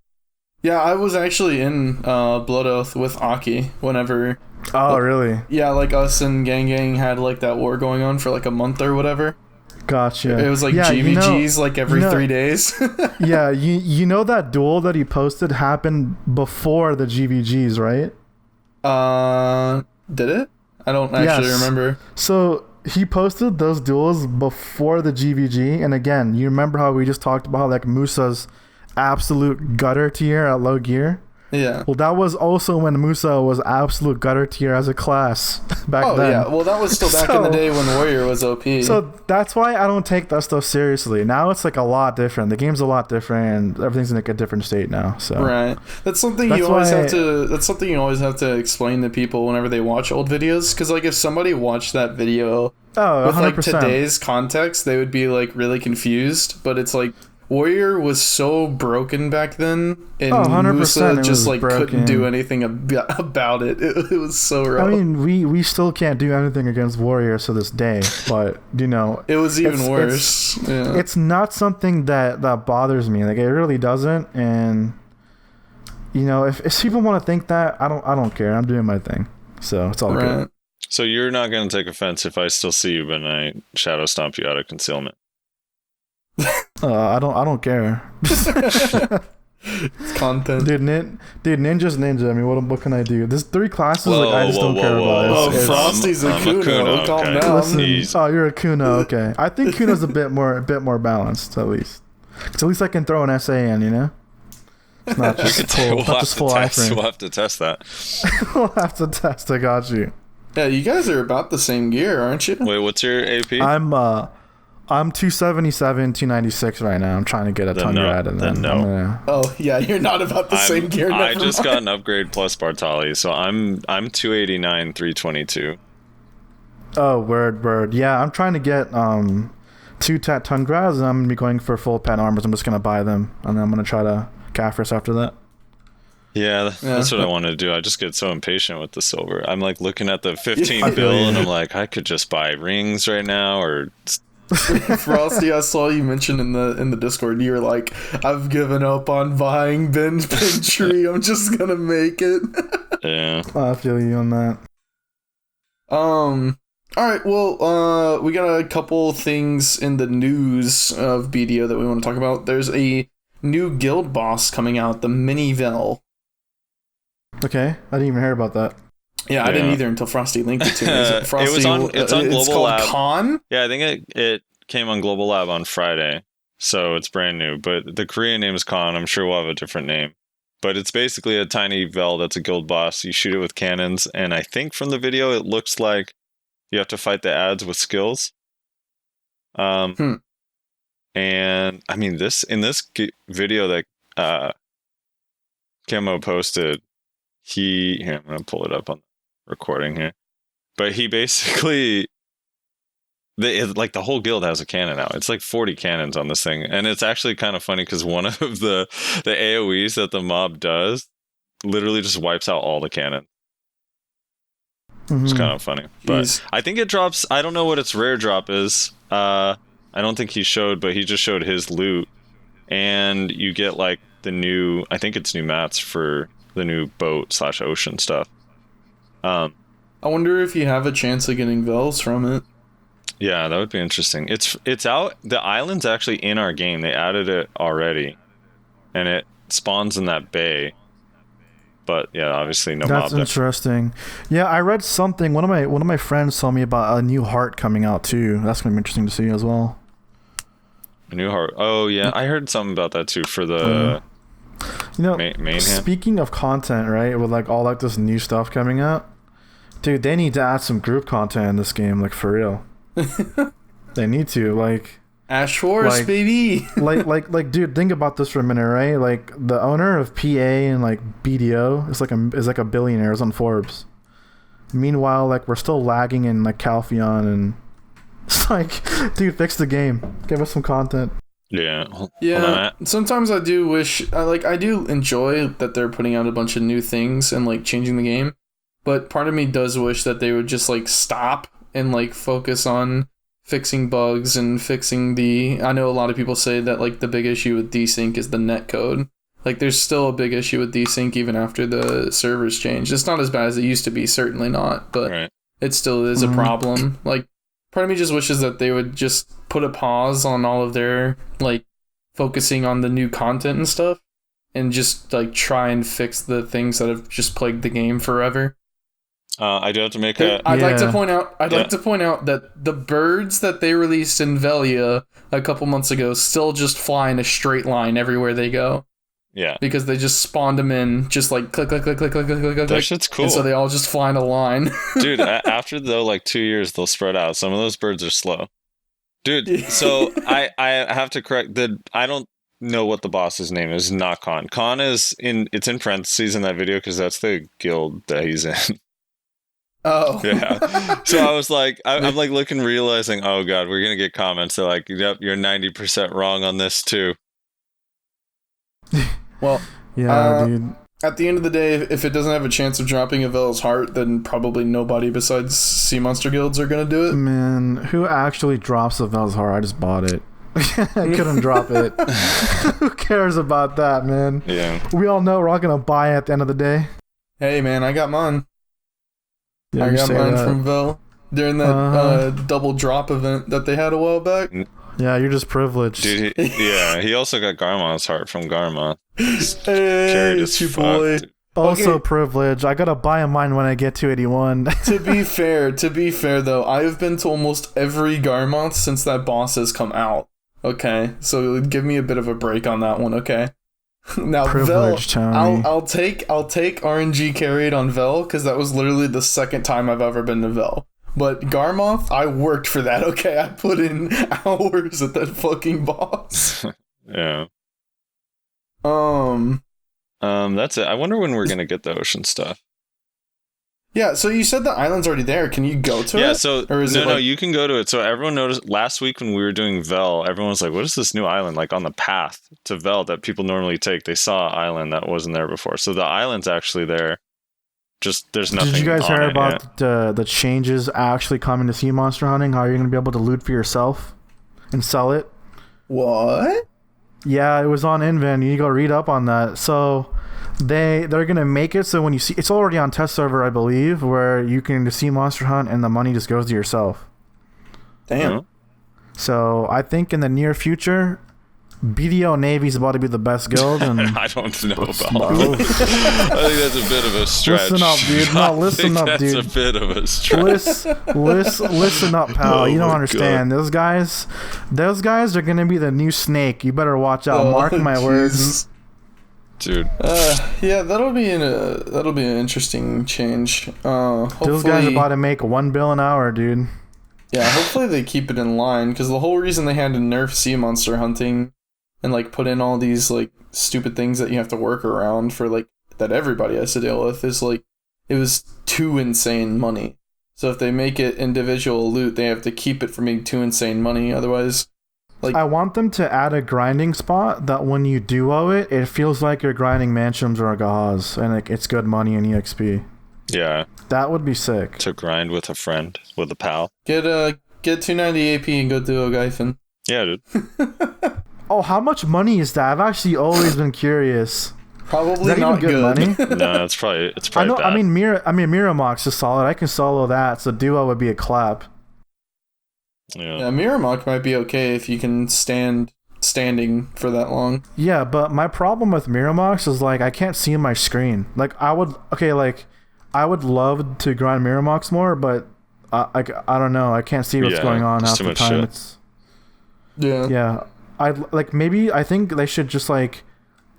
Yeah, I was actually in Blood Oath with Aki whenever. Oh, really? Yeah, like us and Gang had like that war going on for like a month or whatever. Gotcha. It was like GVGs like every 3 days. Yeah, that duel that he posted happened before the GVGs, right? Did it? I don't actually remember. So he posted those duels before the GVG, and again, you remember how we just talked about like Musa's absolute gutter tier at low gear? Yeah. Well, that was also when Musa was absolute gutter tier as a class back then. Oh, yeah. Well, that was still back in the day when Warrior was OP. So that's why I don't take that stuff seriously. Now it's like a lot different. The game's a lot different, and everything's in like a different state now. So right. That's something you always have to explain to people whenever they watch old videos. Because like if somebody watched that video with 100%. like today's context, they would be like really confused. But it's like Warrior was so broken back then, and Musa just like couldn't do anything about it. It was so rough. I mean, we still can't do anything against Warrior to this day, but it was even worse. It's not something that bothers me. Like, it really doesn't. And if people want to think that, I don't care. I'm doing my thing, so it's all good. So you're not going to take offense if I still see you, but I shadow stomp you out of concealment. I don't care. It's content, dude. Ninja's ninja. I mean, what can I do? There's 3 classes I just don't care about. Frosty's a Kuno. Calm down. Listen, you're a Kuno. Okay, I think Kuno's a bit more balanced at least. At least I can throw an SA in. It's not just full iframe. We'll have to test that. We'll have to test. I got you. Yeah, you guys are about the same gear, aren't you? Wait, what's your AP? I'm 277, 296 right now. I'm trying to get a Tungrad, and then Oh yeah, you're not about the same gear. I just got an upgrade plus Bartalis, so I'm 289, 322. Oh, word. Yeah, I'm trying to get 2 Tat Tungrads, and I'm gonna be going for full pet armors. I'm just gonna buy them, and then I'm gonna try to Caphras after that. Yeah, that's what I wanted to do. I just get so impatient with the silver. I'm like looking at the 15 bill, and I'm like, I could just buy rings right now, or. Frosty, I saw you mention in the Discord, you were like, I've given up on buying Ben Tree, I'm just gonna make it. Yeah. I feel you on that. All right. Well, we got a couple things in the news of BDO that we want to talk about. There's a new guild boss coming out, the Mini Vell. Okay, I didn't even hear about that. Yeah, I didn't either until Frosty linked it to me. Frosty, it's on Global it's called Lab. Khan? Yeah, I think it came on Global Lab on Friday, so it's brand new. But the Korean name is Khan. I'm sure we'll have a different name. But it's basically a tiny Vell that's a guild boss. You shoot it with cannons, and I think from the video it looks like you have to fight the ads with skills. And I mean, in this video that Kimo posted, here, I'm gonna pull it up on the recording here. But he basically, the whole guild has a cannon now. It's like 40 cannons on this thing, and it's actually kind of funny because one of the AOE's that the mob does literally just wipes out all the cannon. It's kind of funny. But I think it drops. I don't know what its rare drop is. I don't think he showed, but he just showed his loot, and you get like the new. I think it's new mats for the new boat / ocean stuff. I wonder if you have a chance of getting Vells from it. Yeah, that would be interesting. It's out. The island's actually in our game. They added it already, and it spawns in that bay. But yeah, obviously no mob. That's interesting. Yeah, I read something. One of my friends told me about a new heart coming out too. That's gonna be interesting to see as well. A new heart. Oh yeah, I heard something about that too for the. Main hand. Speaking of content, right? With like all like this new stuff coming out, dude, they need to add some group content in this game, like for real. They need to like. Ash Force, like, baby. like, dude, think about this for a minute, right? Like the owner of PA and like BDO is like a billionaire. It's on Forbes. Meanwhile, like we're still lagging in like Calpheon, and it's like, dude, fix the game. Give us some content. Yeah. Yeah. Sometimes I do wish, I do enjoy that they're putting out a bunch of new things and like changing the game, but part of me does wish that they would just like stop and like focus on fixing bugs and fixing I know a lot of people say that like the big issue with desync is the netcode. Like there's still a big issue with desync even after the servers changed. It's not as bad as it used to be, certainly not, but it still is a problem. Like part of me just wishes that they would just put a pause on all of their like focusing on the new content and stuff and just like try and fix the things that have just plagued the game forever. I do have to make I'd like to point out that the birds that they released in Velia a couple months ago still just fly in a straight line everywhere they go. Yeah. Because they just spawned them in just like click click click click click click click. That shit's cool. And so they all just fly in a line. Dude, after though like 2 years they'll spread out. Some of those birds are slow. Dude, so I have to correct I don't know what the boss's name is. Not Khan. Khan it's in parentheses in that video because that's the guild that he's in. Oh. Yeah. So I was like, I'm like looking, realizing, oh god, we're gonna get comments. They're like, yep, you're 90% wrong on this too. Well, yeah, dude. At the end of the day, if it doesn't have a chance of dropping a Vell's heart, then probably nobody besides Sea Monster guilds are gonna do it. Man, who actually drops a Vell's heart? I just bought it. I couldn't drop it. Who cares about that, man? Yeah. We all know we're all gonna buy it at the end of the day. Hey, man, I got mine. Yeah, I got mine from Vell during that double drop event that they had a while back. Yeah, you're just privileged. Dude, he also got Garmon's heart from Garmon. Hey, it's your boy. Dude. Also privileged. I gotta buy mine when I get to 81. To be fair though, I have been to almost every Garmonth since that boss has come out. Okay, so give me a bit of a break on that one, okay? Now Vell, I'll take RNG carried on Vell because that was literally the second time I've ever been to Vell. But Garmoth, I worked for that. Okay, I put in hours at that fucking boss. Yeah. That's it. I wonder when we're gonna get the ocean stuff. Yeah, so you said the island's already there. Can you go to it? Yeah, so or is no, you can go to it. So everyone noticed last week when we were doing Vell, everyone was like, what is this new island? Like on the path to Vell that people normally take, they saw an island that wasn't there before. So the island's actually there. Just there's nothing. Did you guys hear about yet. the changes actually coming to sea monster hunting? How you're going to be able to loot for yourself and sell it? What? Yeah, it was on Inven. You go read up on that. So they're gonna make it so when you see, it's already on test server, I believe, where you can see monster hunt and the money just goes to yourself. Damn. So I think in the near future, BDO Navy's about to be the best guild, and I don't know about that. I think that's a bit of a stretch. Listen up, dude. No, listen up, dude. That's a bit of a stretch. Listen up, pal. Oh you don't my understand. God. Those guys are gonna be the new Snake. You better watch out. Mark my words. Dude. Yeah, that'll be an interesting change. Those guys are about to make $1 billion an hour, dude. Yeah, hopefully they keep it in line, because the whole reason they had to nerf sea monster hunting and like put in all these like stupid things that you have to work around for, like, that everybody has to deal with, is like it was too insane money. So if they make it individual loot, they have to keep it from being too insane money. Otherwise, like, I want them to add a grinding spot that when you duo it, it feels like you're grinding Mansions or Agahas, and like it's good money in EXP. Yeah. That would be sick. To grind with a friend, with a pal. get 290 AP and go duo Gyphon. Yeah, dude. Oh, how much money is that? I've actually always been curious. Probably Is that not even good money? No, it's probably I know. bad. I mean, Miramox is solid. I can solo that, so duo would be a clap. Yeah. Yeah, Miramok might be okay if you can standing for that long. Yeah, but my problem with Miramox is like I can't see my screen. Like I would love to grind Miramox more, but I don't know. I can't see what's going on half too the much time. shit. Yeah. I think they should just like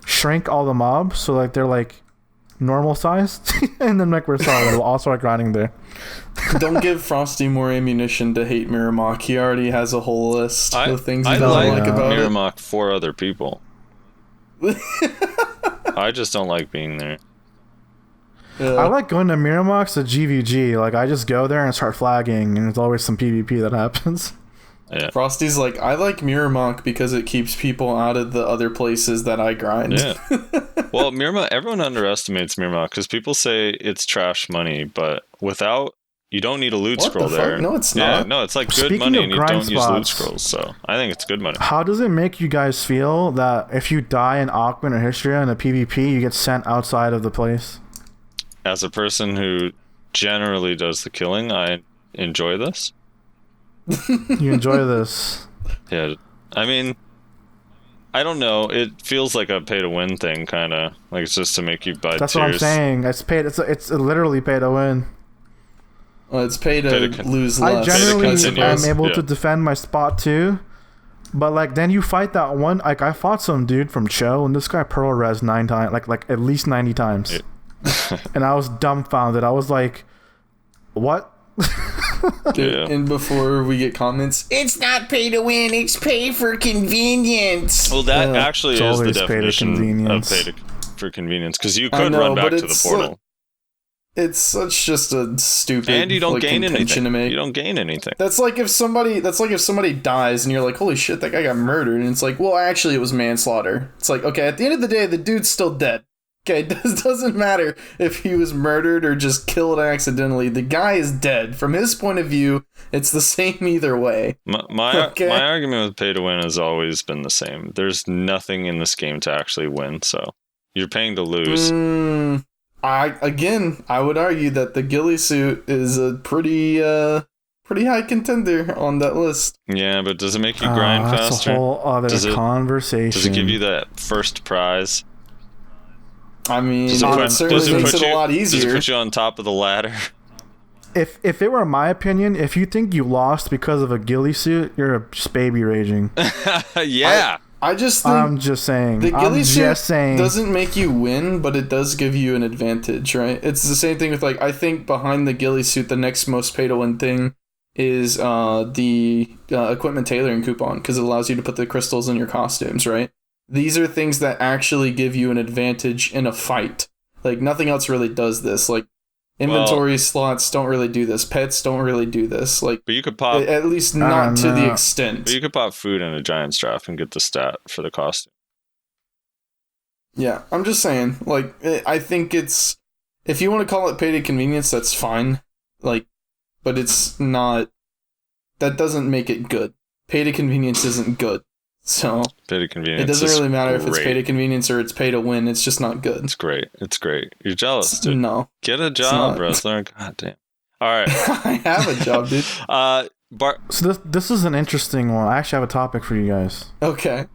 shrink all the mobs so like they're like normal sized, and then like we're solid. We'll all start grinding there. Don't give Frosty more ammunition to hate Miramok. He already has a whole list of things he I doesn't like like about it. Miramok for other people. I just don't like being there. Yeah. I like going to Miramox to GVG. Like I just go there and start flagging, and there's always some PvP that happens. Yeah. Frosty's like, I like Miramok because it keeps people out of the other places that I grind. Yeah. Well, Miramok, everyone underestimates Miramok because people say it's trash money, but you don't need a loot What scroll the there. fuck? No, it's Yeah, not. no, it's like good Speaking money of and you grind don't use loot spots, scrolls, so I think it's good money. How does it make you guys feel that if you die in Augment or Histria in a PvP, you get sent outside of the place? As a person who generally does the killing, I enjoy this. You enjoy this. Yeah, I mean, I don't know. It feels like a pay-to-win thing, kind of. Like it's just to make you buy That's tiers. what I'm saying. It's literally pay to win. Well, it's pay to lose I less. generally continues. am able Yeah. to defend my spot too. But like then you fight that one, like I fought some dude from Cho, and this guy pearl res 9 times, like at least 90 times. Yeah. And I was dumbfounded. I was like, what? Dude, Yeah. and before we get comments, It's not pay to win, it's pay for convenience. Well, that actually It's is the always pay to definition of convenience. for convenience, because you I could know, run back but to the it's portal. it's such just a stupid And you don't like, gain contention anything. to make. You don't gain anything. That's like if somebody dies and you're like, holy shit, that guy got murdered, and it's like, well, actually it was manslaughter. It's like, okay, at the end of the day, the dude's still dead. Okay, it doesn't matter if he was murdered or just killed accidentally. The guy is dead. From his point of view, it's the same either way. My Okay. argument with pay to win has always been the same. There's nothing in this game to actually win, so you're paying to lose. I would argue that the ghillie suit is a pretty high contender on that list. Yeah, but does it make you grind That's faster? a whole other conversation. Does it give you that first prize? I mean, Does it certainly makes it a lot Does it easier. put you on top of the ladder? If it were my opinion, if you think you lost because of a ghillie suit, you're just baby raging. Yeah. I just think I'm just saying. the ghillie suit saying. doesn't make you win, but it does give you an advantage, right? It's the same thing with, like, I think behind the ghillie suit, the next most pay-to-win thing is the equipment tailoring coupon, because it allows you to put the crystals in your costumes, right? These are things that actually give you an advantage in a fight. Like, nothing else really does this. Like, inventory slots don't really do this. Pets don't really do this. Like, But you could pop at least not to the extent. But you could pop food in a giant's draft and get the stat for the costume. Yeah, I'm just saying. Like, I think it's... If you want to call it pay to convenience, that's fine. Like, but it's not... That doesn't make it good. Pay to convenience isn't good. So Pay to convenience. it doesn't is really matter if it's great. pay to convenience or it's pay to win. It's just not good. It's great. It's great. You're jealous, dude. No. Get a job, not. Rezlar. God damn. All right. I have a job, dude. So this is an interesting one. I actually have a topic for you guys. Okay.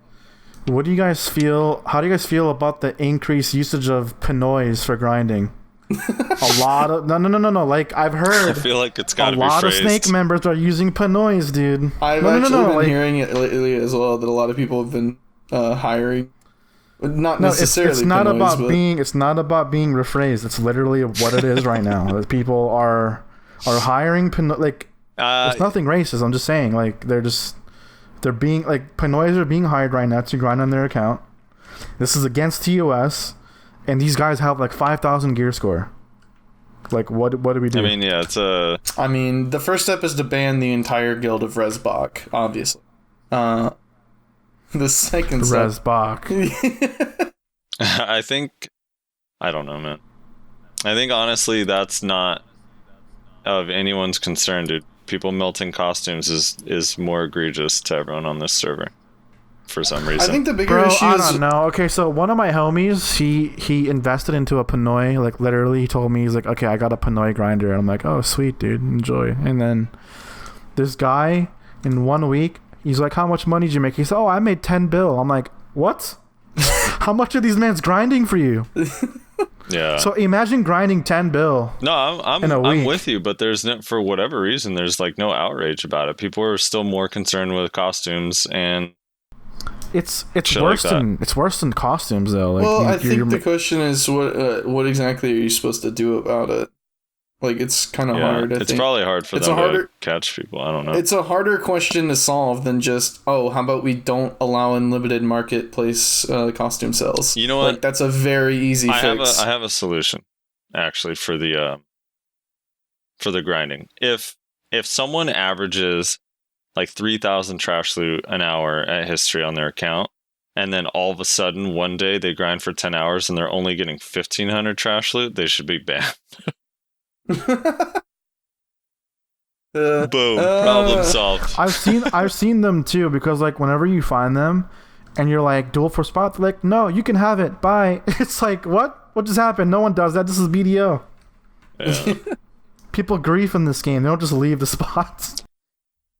What do you guys feel? How do you guys feel about the increased usage of pinoys for grinding? A lot of no. Like I've I heard feel like it's a got to be lot of phrased. Snake members are using pinoys, dude. I've been hearing it lately as well that a lot of people have been hiring. Not necessarily. It's not Pinoys, about but being. It's not about being rephrased. It's literally what it is right now. That people are hiring like. It's nothing racist. I'm just saying, like they're being like pinoys are being hired right now to grind on their account. This is against TOS, and these guys have like 5,000 gear score. Like what do we do? I mean, yeah, it's a. I mean, the first step is to ban the entire guild of Rezbach, obviously. The second step. Rezbach. I think. I don't know, man. I think honestly, that's not of anyone's concern, dude. People melting costumes is more egregious to everyone on this server for some reason. I think the bigger Bro, issue I is don't know. Okay, so one of my homies, he invested into a pinoy. Like literally, he told me he's like, okay, I got a pinoy grinder. And I'm like, oh, sweet, dude, enjoy. And then this guy in 1 week, he's like, how much money did you make? He said, oh, I made 10 bill. I'm like, what? How much are these mans grinding for you? Yeah. So imagine grinding 10 bill. No, I'm with you, but there's no, for whatever reason, there's like no outrage about it. People are still more concerned with costumes, and it's shit worse like that. than it's worse than costumes though. Like, well, I think the question is what exactly are you supposed to do about it? Like, it's kind of hard. It's probably hard for them to catch people. I don't know. It's a harder question to solve than just, how about we don't allow unlimited marketplace costume sales? You know what? Like, that's a very easy fix. I have a solution, actually, for the grinding. If someone averages like 3,000 trash loot an hour at history on their account, and then all of a sudden one day they grind for 10 hours and they're only getting 1,500 trash loot, they should be banned. Boom, problem solved. I've seen them too, because like whenever you find them and you're like duel for spot, they're like, no, you can have it, bye. It's like, what just happened? No one does that. This is BDO. Yeah. People grief in this game. They don't just leave the spots.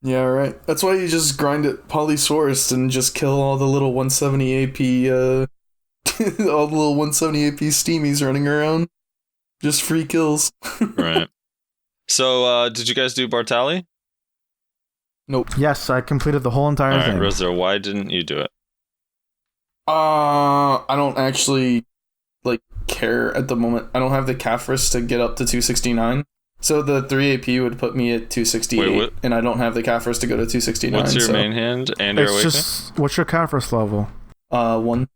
Yeah, right. That's why you just grind it polysourced and just kill all the little 170 AP all the little 170 AP steamies running around. Just free kills. Right. So, did you guys do Bartali? Nope. Yes, I completed the whole entire thing. Alright, Rezlar, why didn't you do it? I don't actually care at the moment. I don't have the Caphras to get up to 269. So the 3 AP would put me at 268, and I don't have the Caphras to go to 269. What's your main hand and your awakening? What's your Caphras level? 1.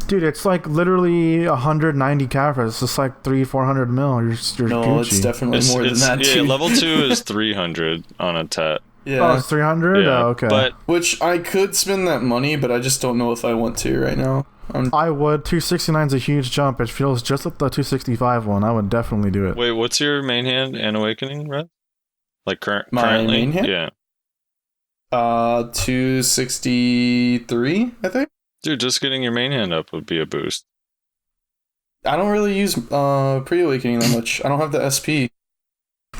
Dude, it's like literally 190 Caphras. It's just like 300-400 mil. You're no, Gucci. it's definitely more than that. Yeah, too. level 2 is 300 on a tet. Yeah. Oh, it's 300? Yeah, Oh, okay. But which I could spend that money, but I just don't know if I want to right now. I would. 269 is a huge jump. It feels just like the 265 one. I would definitely do it. wait, what's your main hand and awakening, Red? Like currently? My main hand? Yeah. 263, I think. Dude, just getting your main hand up would be a boost. I don't really use pre-awakening that much. I don't have the SP.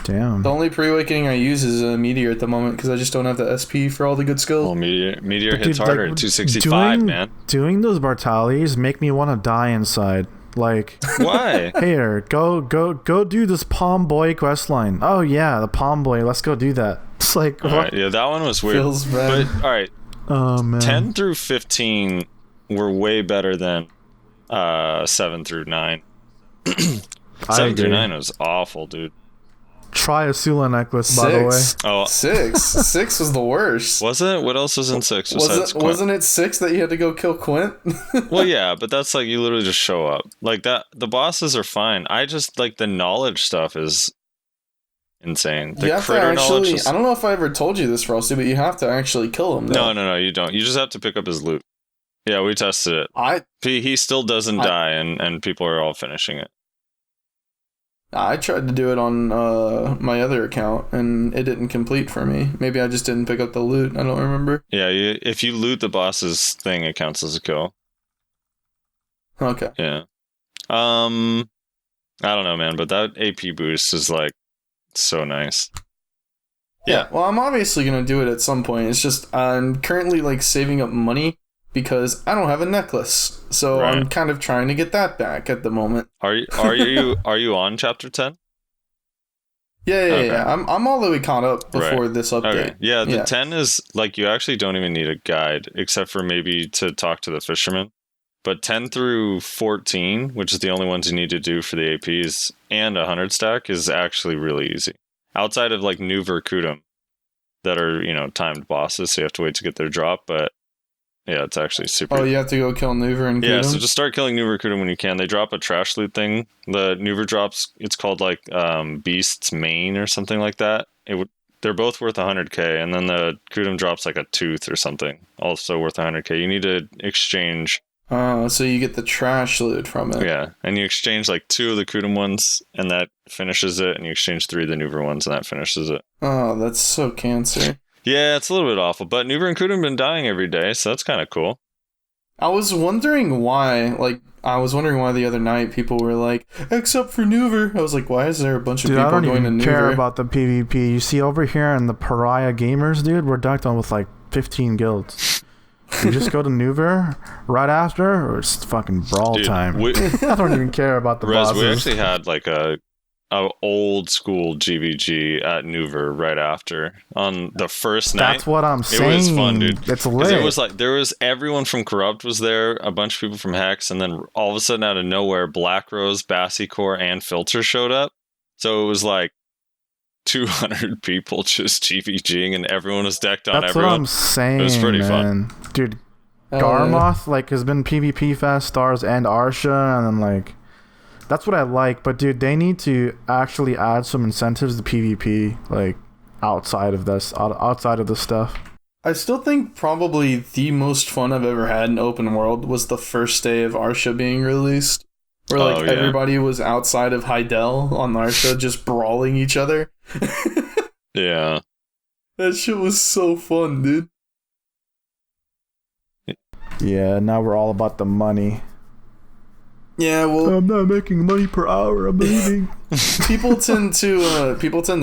Damn. The only pre-awakening I use is a Meteor at the moment because I just don't have the SP for all the good skills. Well, Meteor But hits dude, harder like, at 265, man. Doing those Bartalis make me want to die inside. Like, Why? here, go do this Palm Boy quest line. Oh yeah, the Palm Boy. Let's go do that. It's like, what? Alright, yeah, that one was weird. Feels bad. But, alright, Oh man. 10 through 15 were way better than 7 through 9. 7 through agree. 9 was awful, dude. Try a Sula necklace, by the way. 6. Oh, 6 was the worst. was it? What else was in 6 besides Quint? Wasn't it 6 that you had to go kill Quint? Well, yeah, but that's like you literally just show up. Like that, the bosses are fine. I just like the knowledge stuff is insane. The you have to critter knowledge actually. is... I don't know if I ever told you this, Frosty, but you have to actually kill him. No, you don't. You just have to pick up his loot. Yeah, we tested it. He still doesn't die, and people are all finishing it. I tried to do it on my other account, and it didn't complete for me. Maybe I just didn't pick up the loot. I don't remember. Yeah, if you loot the boss's thing, it counts as a kill. Okay. Yeah. I don't know, man, but that AP boost is like so nice. Yeah. Well, I'm obviously gonna do it at some point. It's just I'm currently like saving up money because I don't have a necklace, so Right. I'm kind of trying to get that back at the moment. Are you on chapter 10? Yeah. Okay. I'm all the way caught up before Right. this update. Okay. Yeah, the 10 is like you actually don't even need a guide except for maybe to talk to the fisherman. But 10 through 14, which is the only ones you need to do for the APs and 100 stack, is actually really easy. Outside of like New Verkutum that are, timed bosses, so you have to wait to get their drop, but yeah, it's actually super. Oh, you have to go kill Nuver and Kutum? Yeah, so just start killing New Verkutum when you can. They drop a trash loot thing. The Nuver drops, it's called like Beast's Mane or something like that. They're both worth 100k, and then the Kutum drops like a tooth or something, also worth 100k. You need to exchange. Oh, so you get the trash loot from it. Yeah, and you exchange like 2 of the Kutum ones, and that finishes it, and you exchange 3 of the Nuver ones, and that finishes it. Oh, that's so cancer. Yeah, it's a little bit awful, but Nuver and Kutum have been dying every day, so that's kind of cool. I was wondering why, the other night people were like, except for Nuver. I was like, why is there a bunch of people going to Nuver? I don't even care about the PvP. You see over here in the Pariah Gamers, dude, we're decked on with like 15 guilds. You just go to Nuver right after, or it's fucking brawl time. I don't even care about the bosses. We actually had like a old school GVG at Nuver right after on the first night. That's what I'm saying. It was fun, dude. It's lit. It was like there was everyone from Corrupt was there, a bunch of people from Hex, and then all of a sudden out of nowhere, Black Rose, Bassicore, and Filter showed up. So it was like 200 people just GVGing, and everyone was decked on That's everyone. What I'm saying. It was pretty fun, dude. Garmoth has been PvP fest, Stars and Arsha, and then like that's what I like. But dude, they need to actually add some incentives to PvP, like outside of this stuff. I still think probably the most fun I've ever had in open world was the first day of Arsha being released, where like everybody was outside of Heidel on Arsha just brawling each other. Yeah, that shit was so fun, dude. Yeah, now we're all about the money. Yeah, well, I'm not making money per hour. I'm leaving. people tend to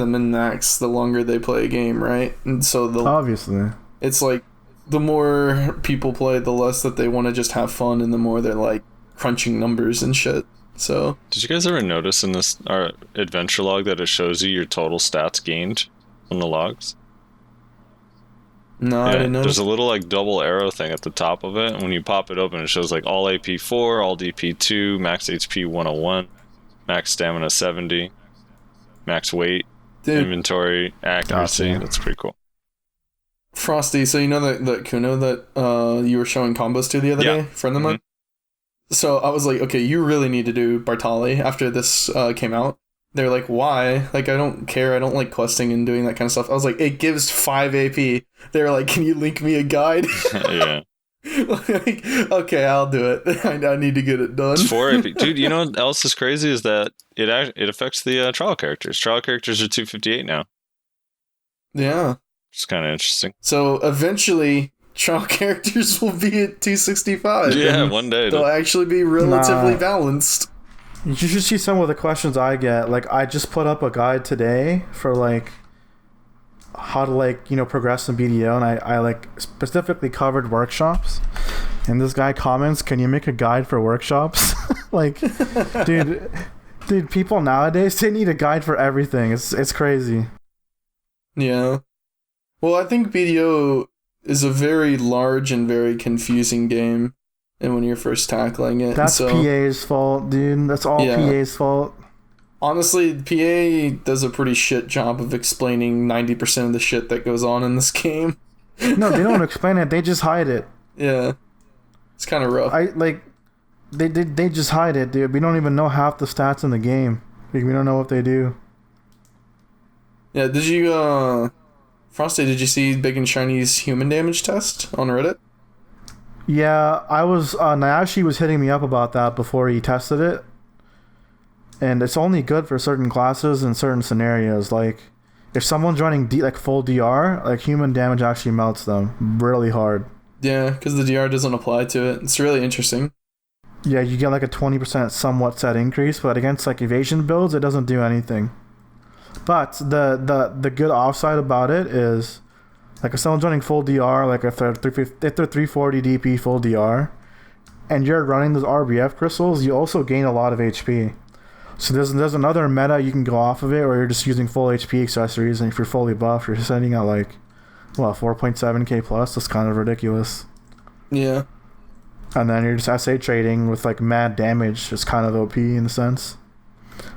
min-max the longer they play a game, right? And so obviously it's like the more people play, the less that they want to just have fun, and the more they're like crunching numbers and shit. So, did you guys ever notice in our adventure log that it shows you your total stats gained on the logs? No, I didn't notice. There's a little like double arrow thing at the top of it, and when you pop it open, it shows like all AP 4, all DP 2, max HP 101, max stamina 70, max weight, inventory accuracy. Gotcha. That's pretty cool. Frosty, so you know that Kuno that you were showing combos to the other day, friend of mine? So I was like, okay, you really need to do Bartalis after this came out. They're like, why? Like, I don't care. I don't like questing and doing that kind of stuff. I was like, it gives 5 AP. They were like, can you link me a guide? Yeah. Like, okay, I'll do it. I need to get it done. It's 4 AP. Dude, you know what else is crazy is that it affects the trial characters. Trial characters are 258 now. Yeah. It's kind of interesting. So eventually, trial characters will be at 265. Yeah, one day. They'll actually be relatively balanced. You should see some of the questions I get. Like, I just put up a guide today for like how to like progress in BDO, and I like specifically covered workshops. And this guy comments, "Can you make a guide for workshops?" Like, dude, people nowadays, they need a guide for everything. It's crazy. Yeah. Well, I think BDO is a very large and very confusing game. And when you're first tackling it, that's PA's fault, dude. That's all PA's fault. Honestly, PA does a pretty shit job of explaining 90% of the shit that goes on in this game. No, they don't explain it. They just hide it. Yeah, it's kind of rough. They just hide it, dude. We don't even know half the stats in the game. We don't know what they do. Yeah, did you, Frosty? Did you see Big and Shiny's human damage test on Reddit? Yeah, I was. Nyashi was hitting me up about that before he tested it, and it's only good for certain classes and certain scenarios. Like if someone's running like full DR, like human damage actually melts them really hard. Yeah, because the DR doesn't apply to it. It's really interesting. Yeah, you get like a 20% somewhat set increase, but against like evasion builds, it doesn't do anything. But the good offside about it is, like if someone's running full DR, like if they're 340 DP full DR, and you're running those RBF crystals, you also gain a lot of HP. So there's another meta you can go off of it, or you're just using full HP accessories, and if you're fully buffed, you're sending out like, 4.7k plus. That's kind of ridiculous. Yeah. And then you're just SA trading with like mad damage. It's kind of OP in a sense.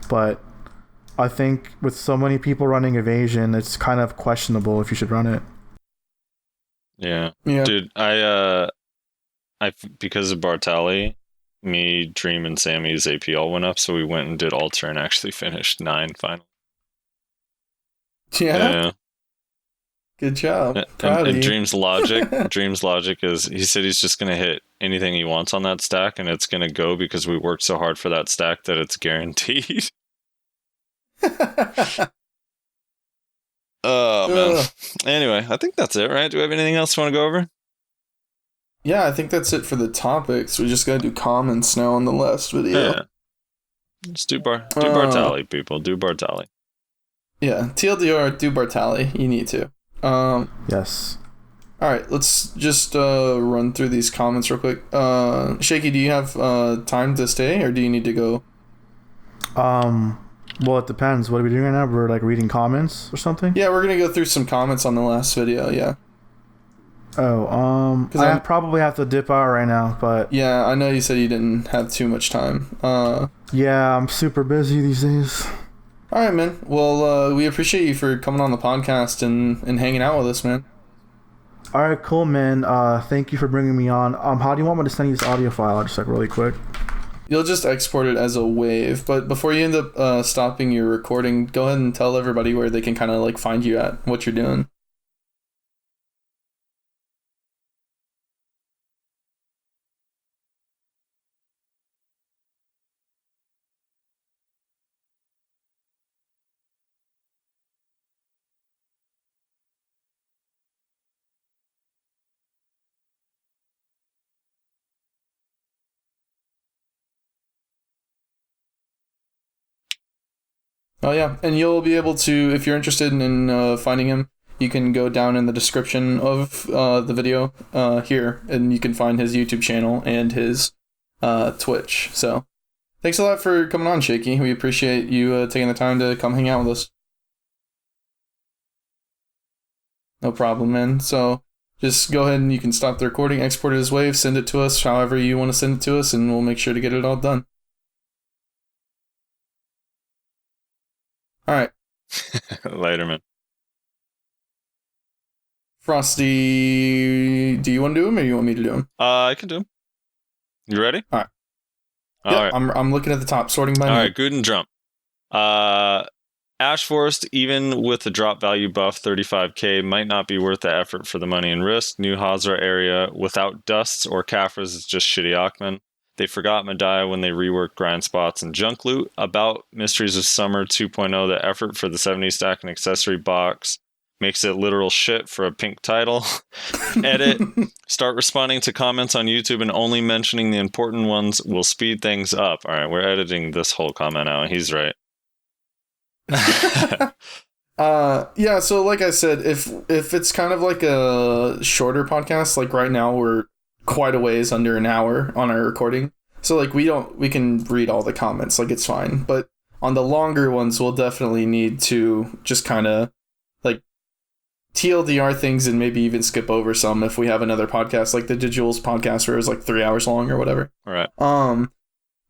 But I think with so many people running evasion, it's kind of questionable if you should run it. Yeah. Yeah. Dude, I because of Bartali, me, Dream, and Sammy's AP all went up, so we went and did altar and actually finished 9 final. Yeah. Good job. Proud of and you. Dream's logic is he said he's just gonna hit anything he wants on that stack, and it's gonna go because we worked so hard for that stack that it's guaranteed. Oh man. Anyway, I think that's it, right? Do we have anything else you want to go over? Yeah, I think that's it for the topics. We just gotta do comments now on the last video. Yeah. Just do Bartali, people. Do Bartali. Yeah, TLDR, do Bartali. You need to. Yes. All right, let's just run through these comments real quick. Shaky, do you have time to stay, or do you need to go? Well, it depends. What are we doing right now? We're like reading comments or something? Yeah, we're gonna go through some comments on the last video. Yeah. Oh, I probably have to dip out right now, but yeah, I know you said you didn't have too much time. yeah, I'm super busy these days. All right, man. Well, we appreciate you for coming on the podcast and hanging out with us, man. All right, cool, man. Thank you for bringing me on. How do you want me to send you this audio file? Just like really quick. You'll just export it as a wave, but before you end up stopping your recording, go ahead and tell everybody where they can kind of like find you at, what you're doing. Oh yeah, and you'll be able to, if you're interested in finding him, you can go down in the description of the video here, and you can find his YouTube channel and his Twitch. So, thanks a lot for coming on, Shaky. We appreciate you taking the time to come hang out with us. No problem, man. So, just go ahead and you can stop the recording, export it as wave, send it to us however you want to send it to us, and we'll make sure to get it all done. All right. Later, man. Frosty, do you want to do him or you want me to do him? I can do them. You ready? All right. All Yep, right. I'm looking at the top, sorting by All name. right, good and drum. Ash Forest, even with the drop value buff, 35k, might not be worth the effort for the money and risk. New Hazra area without dusts or Kafras is just shitty Akhman. They forgot Medaya when they reworked grind spots and junk loot. About Mysteries of Summer 2.0, the effort for the 70 stack and accessory box makes it literal shit for a pink title. Edit. Start responding to comments on YouTube and only mentioning the important ones will speed things up. All right, we're editing this whole comment out. He's right. Yeah, so like I said, if it's kind of like a shorter podcast, like right now we're quite a ways under an hour on our recording. So like we can read all the comments, like it's fine. But on the longer ones, we'll definitely need to just kind of like TLDR things and maybe even skip over some if we have another podcast, like the Digitals podcast where it was like 3 hours long or whatever. All right.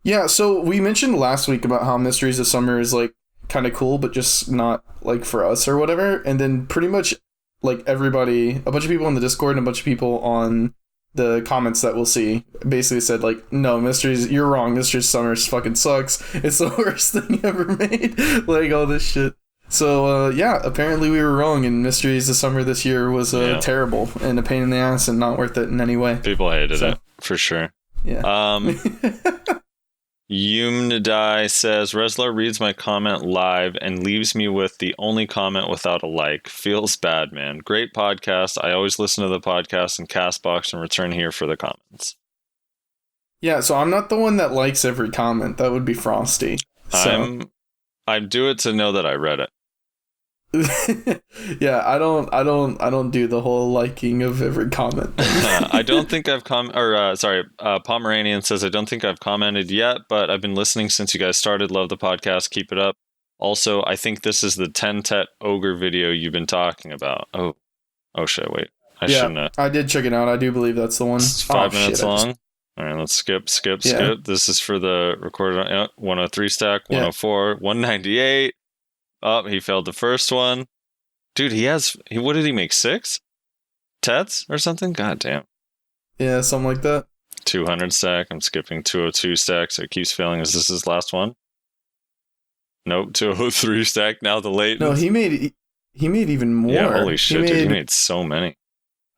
Yeah, so we mentioned last week about how Mysteries of Summer is like kind of cool, but just not like for us or whatever. And then pretty much like everybody, a bunch of people in the Discord and a bunch of people on the comments that we'll see basically said like, no, Mysteries, you're wrong. Mysteries of Summer fucking sucks. It's the worst thing ever made. Like all this shit. So yeah, apparently we were wrong, and Mysteries of Summer this year was terrible and a pain in the ass and not worth it in any way. People hated it for sure. Yeah. Yumnadai says, Rezlar reads my comment live and leaves me with the only comment without a like. Feels bad, man. Great podcast. I always listen to the podcast and Castbox and return here for the comments. Yeah, so I'm not the one that likes every comment. That would be Frosty. So. I do it to know that I read it. Yeah, I don't do the whole liking of every comment. I don't think I've Pomeranian says, I don't think I've commented yet, but I've been listening since you guys started. Love the podcast. Keep it up. Also, I think this is the 10 Tet Ogre video you've been talking about. Oh shit, wait. I did check it out. I do believe that's the one. It's 5 minutes long. All right, let's skip. This is for the recorded 103 stack, 104, 198. Oh, he failed the first one. Dude, what did he make? 6 Tets or something? God damn. Yeah, something like that. 200 stack. I'm skipping 202 stack, so it keeps failing. Is this his last one? Nope, 203 stack. Now the late. No, he made even more. Yeah, holy shit, dude. He made so many.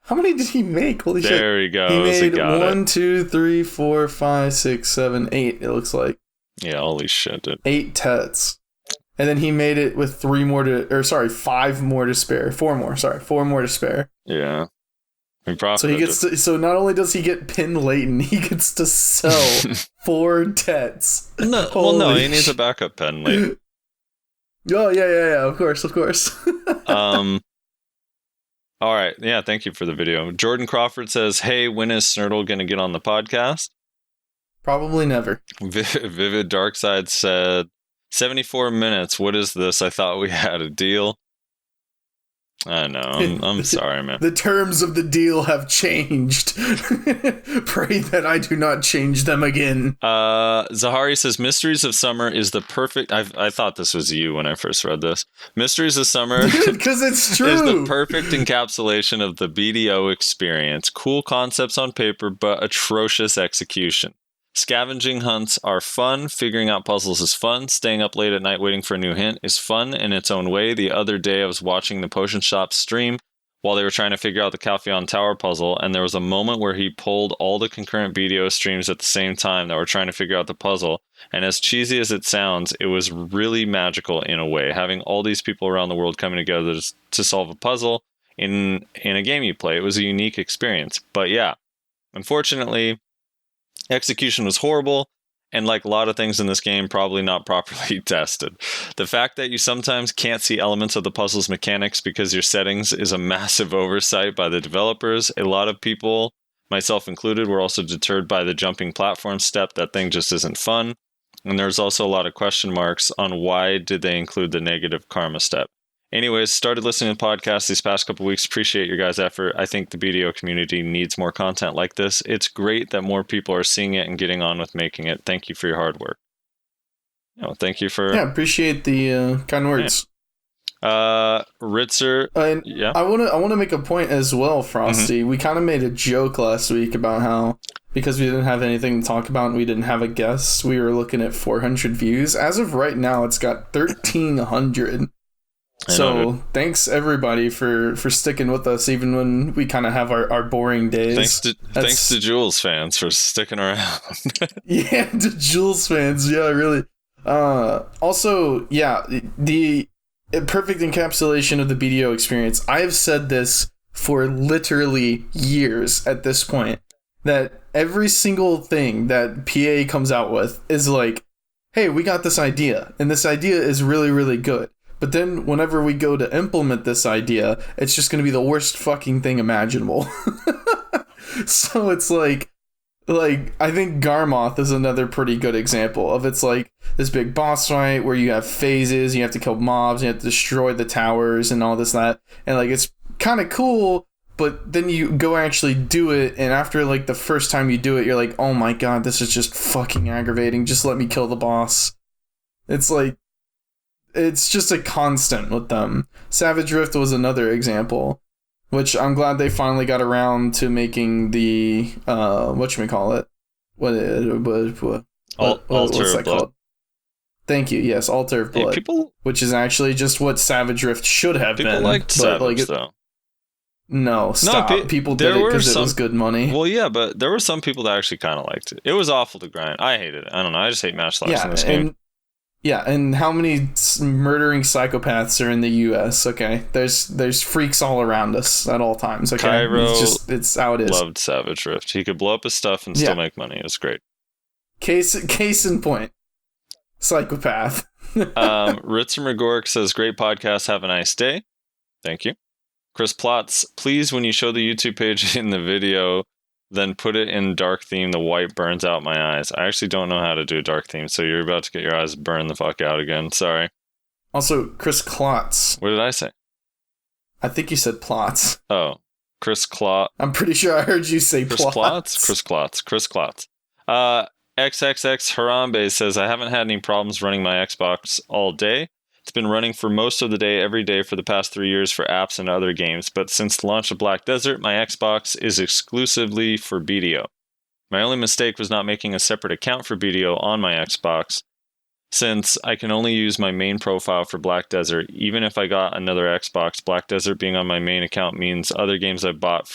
How many did he make? Holy shit. There he goes. He made 1, 2, 3, 4, 5, 6, 7, 8, it looks like. Yeah, holy shit, dude. 8 Tets. And then he made it with 5 more to spare. 4 more to spare. Yeah. So not only does he get pin Leighton, he gets to sell 4 Tets. No, he needs a backup pen Leighton. Oh, yeah, of course. All right. Yeah, thank you for the video. Jordan Crawford says, hey, when is Snurtle going to get on the podcast? Probably never. Vivid Darkside said, 74 minutes. What is this? I thought we had a deal. I know. I'm sorry, man. The terms of the deal have changed. Pray that I do not change them again. Zahari says, Mysteries of Summer is the perfect... I thought this was you when I first read this. Mysteries of Summer... Because it's true. ...is the perfect encapsulation of the BDO experience. Cool concepts on paper, but atrocious execution. Scavenging hunts are fun. Figuring out puzzles is fun. Staying up late at night waiting for a new hint is fun in its own way. The other day I was watching the Potion Shop stream while they were trying to figure out the Calpheon Tower puzzle, and there was a moment where he pulled all the concurrent BDO streams at the same time that were trying to figure out the puzzle, and as cheesy as it sounds, it was really magical in a way, having all these people around the world coming together to solve a puzzle in a game you play. It was a unique experience. But yeah, unfortunately, execution was horrible, and like a lot of things in this game, probably not properly tested. The fact that you sometimes can't see elements of the puzzle's mechanics because your settings is a massive oversight by the developers. A lot of people, myself included, were also deterred by the jumping platform step. That thing just isn't fun. And there's also a lot of question marks on why did they include the negative karma step. Anyways, started listening to podcasts these past couple weeks. Appreciate your guys' effort. I think the BDO community needs more content like this. It's great that more people are seeing it and getting on with making it. Thank you for your hard work. Thank you for... Yeah, appreciate the kind words. Ritzer... yeah. I want to make a point as well, Frosty. Mm-hmm. We kind of made a joke last week about how, because we didn't have anything to talk about and we didn't have a guest, we were looking at 400 views. As of right now, it's got 1,300. So thanks everybody for sticking with us even when we kind of have our boring days. Thanks to Jules fans for sticking around. Yeah, to Jules fans. Yeah, really. Also, yeah, the perfect encapsulation of the BDO experience. I have said this for literally years at this point, that every single thing that PA comes out with is like, hey, we got this idea, and this idea is really, really good. But then whenever we go to implement this idea, it's just going to be the worst fucking thing imaginable. So it's like I think Garmoth is another pretty good example of, it's like this big boss fight where you have phases, you have to kill mobs, you have to destroy the towers and all this and that. And like it's kind of cool, but then you go actually do it, and after like the first time you do it, you're like, oh my god, this is just fucking aggravating. Just let me kill the boss. It's like, it's just a constant with them. Savage Rift was another example, which I'm glad they finally got around to making the whatchamacallit. Altar of Blood. Called? Thank you. Yes, Altar of Blood. Hey, which is actually just what Savage Rift should have been. People liked Savage, though. No, stop. People did it because it was good money. Well, yeah, but there were some people that actually kind of liked it. It was awful to grind. I hated it. I don't know. I just hate match slots in this game. Yeah, and how many murdering psychopaths are in the U.S.? Okay, there's freaks all around us at all times. Okay, Cairo it's how it is. Loved Savage Rift. He could blow up his stuff and still make money. It's great. Case in point, psychopath. Ritzer McGork says, "Great podcast. Have a nice day." Thank you. Chris Plotz, please, when you show the YouTube page in the video, then put it in dark theme. The white burns out my eyes. I actually don't know how to do a dark theme, so you're about to get your eyes burned the fuck out again. Sorry. Also, Chris Klotz. What did I say? I think you said Plots. Oh, Chris Klotz. I'm pretty sure I heard you say Chris Plots. Chris Klotz. XXX Harambe says, I haven't had any problems running my Xbox all day. It's been running for most of the day, every day for the past 3 years for apps and other games, but since the launch of Black Desert, my Xbox is exclusively for BDO. My only mistake was not making a separate account for BDO on my Xbox, since I can only use my main profile for Black Desert. Even if I got another Xbox, Black Desert being on my main account means other games I bought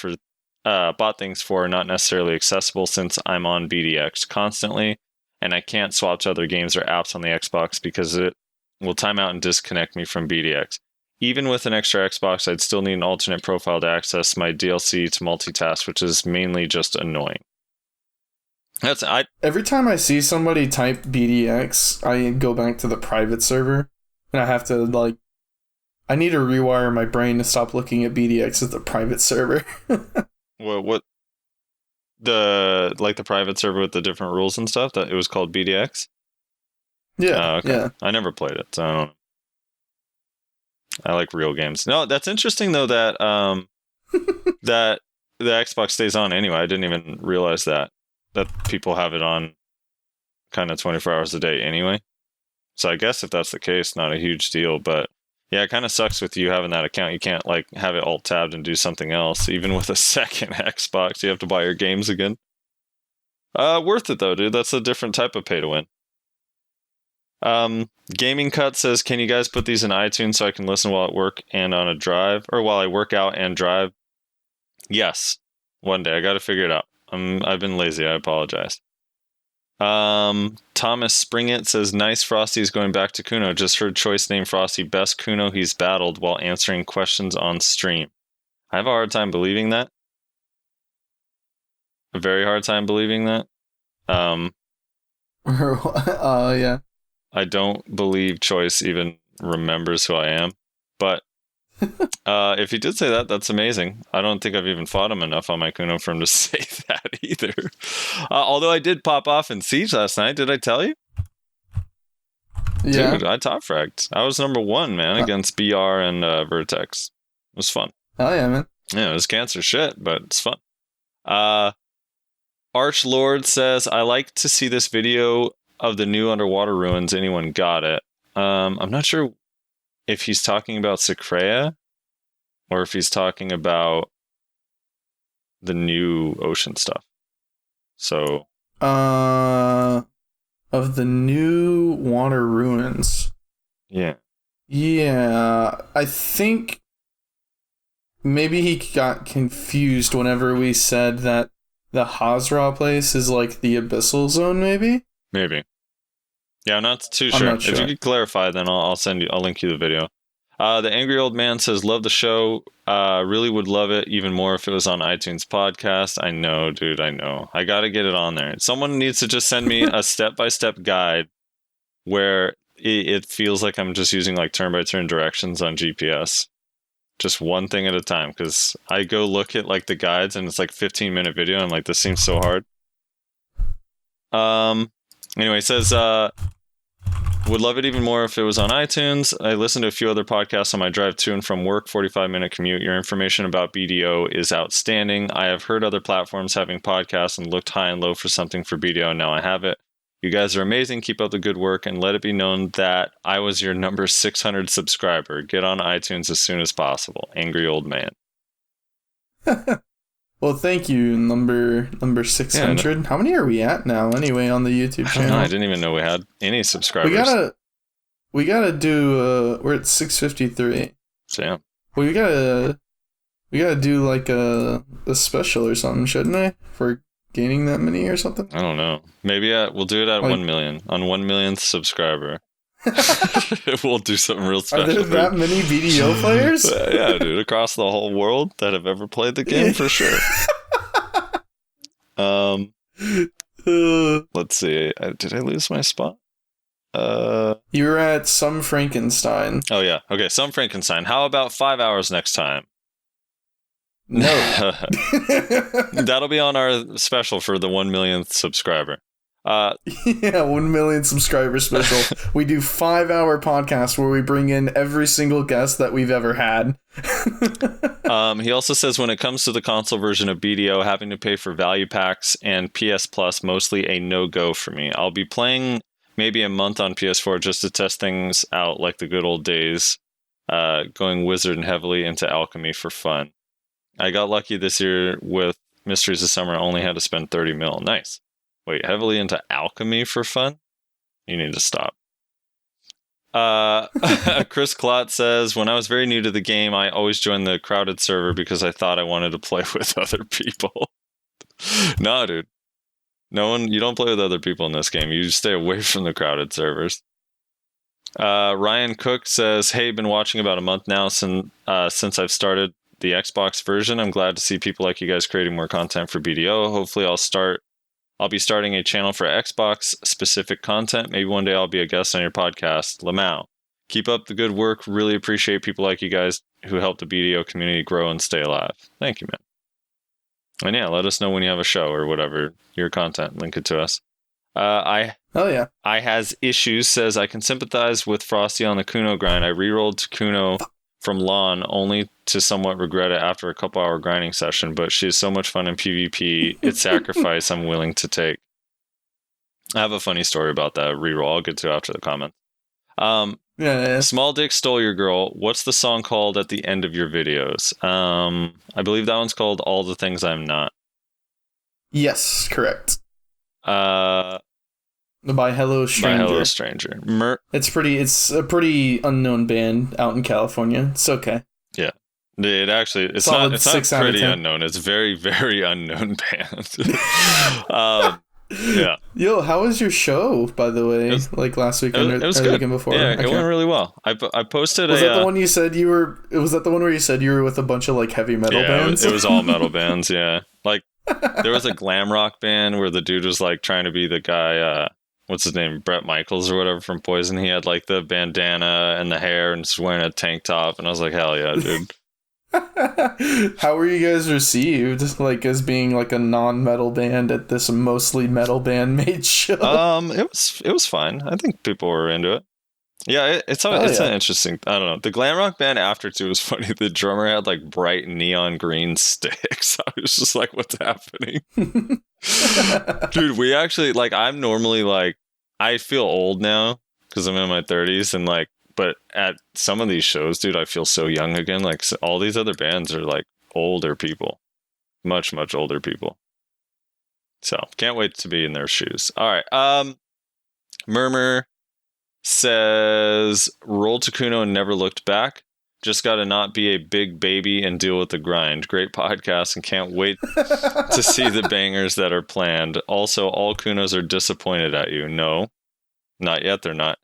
things for are not necessarily accessible since I'm on BDX constantly, and I can't swap to other games or apps on the Xbox because it will time out and disconnect me from BDX. Even with an extra Xbox, I'd still need an alternate profile to access my DLC to multitask, which is mainly just annoying. Every time I see somebody type BDX, I go back to the private server, and I have to, I need to rewire my brain to stop looking at BDX as the private server. Well, what? The private server with the different rules and stuff, that it was called BDX? Yeah, okay. Yeah. I never played it, so I don't know. I like real games. No, that's interesting though that that the Xbox stays on anyway. I didn't even realize that people have it on kind of 24 hours a day anyway. So I guess if that's the case, not a huge deal. But yeah, it kind of sucks with you having that account. You can't have it alt tabbed and do something else. Even with a second Xbox, you have to buy your games again. Worth it though, dude. That's a different type of pay to win. Gaming Cut says, can you guys put these in iTunes so I can listen while at work and on a drive, or while I work out and drive? Yes, one day. I got to figure it out. I've been lazy. I apologize. Thomas Springett says, nice. Frosty is going back to Kuno. Just heard Choice name Frosty best Kuno he's battled while answering questions on stream. I have a hard time believing that. A very hard time believing that. Yeah. I don't believe Choice even remembers who I am, but if he did say that, that's amazing. I don't think I've even fought him enough on my Kuno for him to say that either. Although I did pop off in Siege last night, did I tell you? Yeah. Dude, I top fragged. I was number 1, man, against BR and Vertex. It was fun. Oh yeah, man. Yeah, it was cancer shit, but it's fun. Archlord says, I like to see this video of the new underwater ruins. Anyone got it? I'm not sure if he's talking about Secrea or if he's talking about the new ocean stuff. So of the new water ruins. Yeah. I think maybe he got confused whenever we said that the Hazra place is like the abyssal zone, maybe? Maybe. Yeah, I'm not too sure. If you could clarify, then I'll link you the video. The Angry Old Man says, love the show. Really would love it even more if it was on iTunes podcast. I know, dude, I know. I got to get it on there. Someone needs to just send me a step-by-step guide where it feels like I'm just using turn-by-turn directions on GPS. Just one thing at a time, because I go look at the guides and it's 15-minute video. And I'm this seems so hard. Anyway, it says, would love it even more if it was on iTunes. I listened to a few other podcasts on my drive to and from work, 45-minute commute. Your information about BDO is outstanding. I have heard other platforms having podcasts and looked high and low for something for BDO, and now I have it. You guys are amazing. Keep up the good work, and let it be known that I was your number 600 subscriber. Get on iTunes as soon as possible. Angry Old Man. Well, thank you, number 600. Yeah, how many are we at now, anyway, on the YouTube channel? I didn't even know we had any subscribers. We gotta do. We're at 653. So yeah. We gotta We gotta do like a special or something, shouldn't I? For gaining that many or something? I don't know. Maybe we'll do it at 1 million. On 1 millionth subscriber. We'll do something real special. Are there that many BDO players? Yeah, dude. Across the whole world that have ever played the game, for sure. Let's see. Did I lose my spot? You were at Some Frankenstein. Oh, yeah. Okay, Some Frankenstein. How about 5 hours next time? No. That'll be on our special for the 1 millionth subscriber. Yeah, 1 million subscriber special. We do 5-hour podcast where we bring in every single guest that we've ever had. He also says when it comes to the console version of BDO, having to pay for value packs and PS Plus, mostly a no-go for me. I'll be playing maybe a month on PS4 just to test things out like the good old days, going wizard and heavily into alchemy for fun. I got lucky this year with Mysteries of Summer. I only had to spend 30 mil. Nice. Wait, heavily into alchemy for fun? You need to stop. Chris Klott says, when I was very new to the game, I always joined the crowded server because I thought I wanted to play with other people. No, dude. You don't play with other people in this game. You stay away from the crowded servers. Ryan Cook says, hey, been watching about a month now since I've started the Xbox version. I'm glad to see people like you guys creating more content for BDO. Hopefully I'll be starting a channel for Xbox specific content. Maybe one day I'll be a guest on your podcast. Lamau. Keep up the good work. Really appreciate people like you guys who help the BDO community grow and stay alive. Thank you, man. And yeah, let us know when you have a show or whatever, your content. Link it to us. I has issues says I can sympathize with Frosty on the Kuno grind. I rerolled to Kuno from Lawn only to somewhat regret it after a couple hour grinding session, but she is so much fun in PvP. It's sacrifice I'm willing to take. I have a funny story about that reroll. I'll get to after the comment. Yeah. Small Dick Stole Your Girl. What's the song called at the end of your videos? I believe that one's called All the Things I'm Not. Yes, correct. By Hello Stranger. Hello Stranger. It's a pretty unknown band out in California. It's okay. Yeah. It's Solid not 6 out of pretty 10. unknown. It's very, very unknown band. Yeah. Yo, how was your show, by the way? Like last weekend it was or good. the weekend before? Yeah, it went really well. I posted Was that the one you said you were... Was that the one where you said you were with a bunch of like heavy metal bands? It was all metal bands, yeah. Like, there was a glam rock band where the dude was like trying to be the guy, what's his name? Bret Michaels or whatever from Poison. He had like the bandana and the hair and was wearing a tank top. And I was like, hell yeah, dude. How were you guys received, like as being like a non-metal band at this mostly metal band made show? It was fine. I think people were into it. Yeah, it's an interesting. I don't know. The glam rock band after too was funny. The drummer had like bright neon green sticks. I was just like, what's happening, dude? We actually like. I'm normally like, I feel old now because I'm in my 30s and like. But at some of these shows, dude, I feel so young again. Like all these other bands are like older people, much, much older people. So can't wait to be in their shoes. All right. Murmur says, rolled to Kuno and never looked back. Just got to not be a big baby and deal with the grind. Great podcast and can't wait to see the bangers that are planned. Also, all Kunos are disappointed at you. No, not yet. They're not.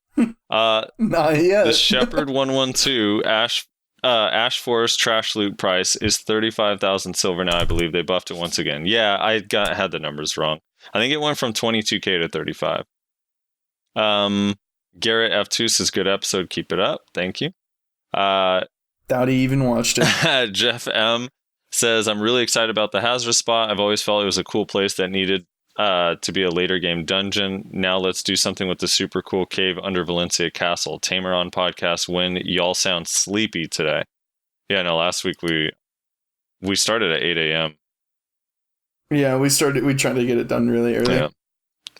Not yet. The Shepherd 112 Ash Forest trash loot price is 35,000 silver now. I believe they buffed it once again. Yeah, I had the numbers wrong. I think it went from 22k to 35. Garrett F2 says good episode. Keep it up. Thank you. Doubt he even watched it. Jeff M says I'm really excited about the Hazard spot. I've always felt it was a cool place that needed to be a later game dungeon. Now let's do something with the super cool cave under Valencia Castle. Tamer on podcast when y'all sound sleepy today. Yeah, no, last week we started at 8 a.m. Yeah, we tried to get it done really early. Yeah,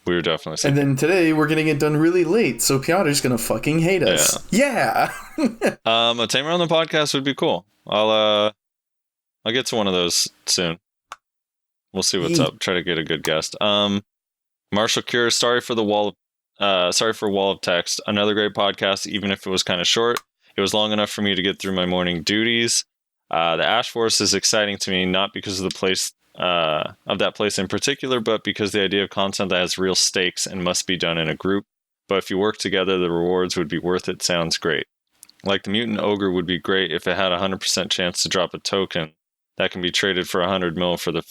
we were definitely sleepy. And then today we're getting it done really late, so Piotr's gonna fucking hate us. Yeah. A Tamer on the podcast would be cool. I'll get to one of those soon. We'll see what's up. Try to get a good guest. Marshall Cure, sorry for Wall of Text. Another great podcast, even if it was kind of short. It was long enough for me to get through my morning duties. The Ash Force is exciting to me, not because of the place of that place in particular, but because the idea of content that has real stakes and must be done in a group. But if you work together, the rewards would be worth it. Sounds great. Like the Mutant Ogre would be great if it had a 100% chance to drop a token that can be traded for 100 mil for the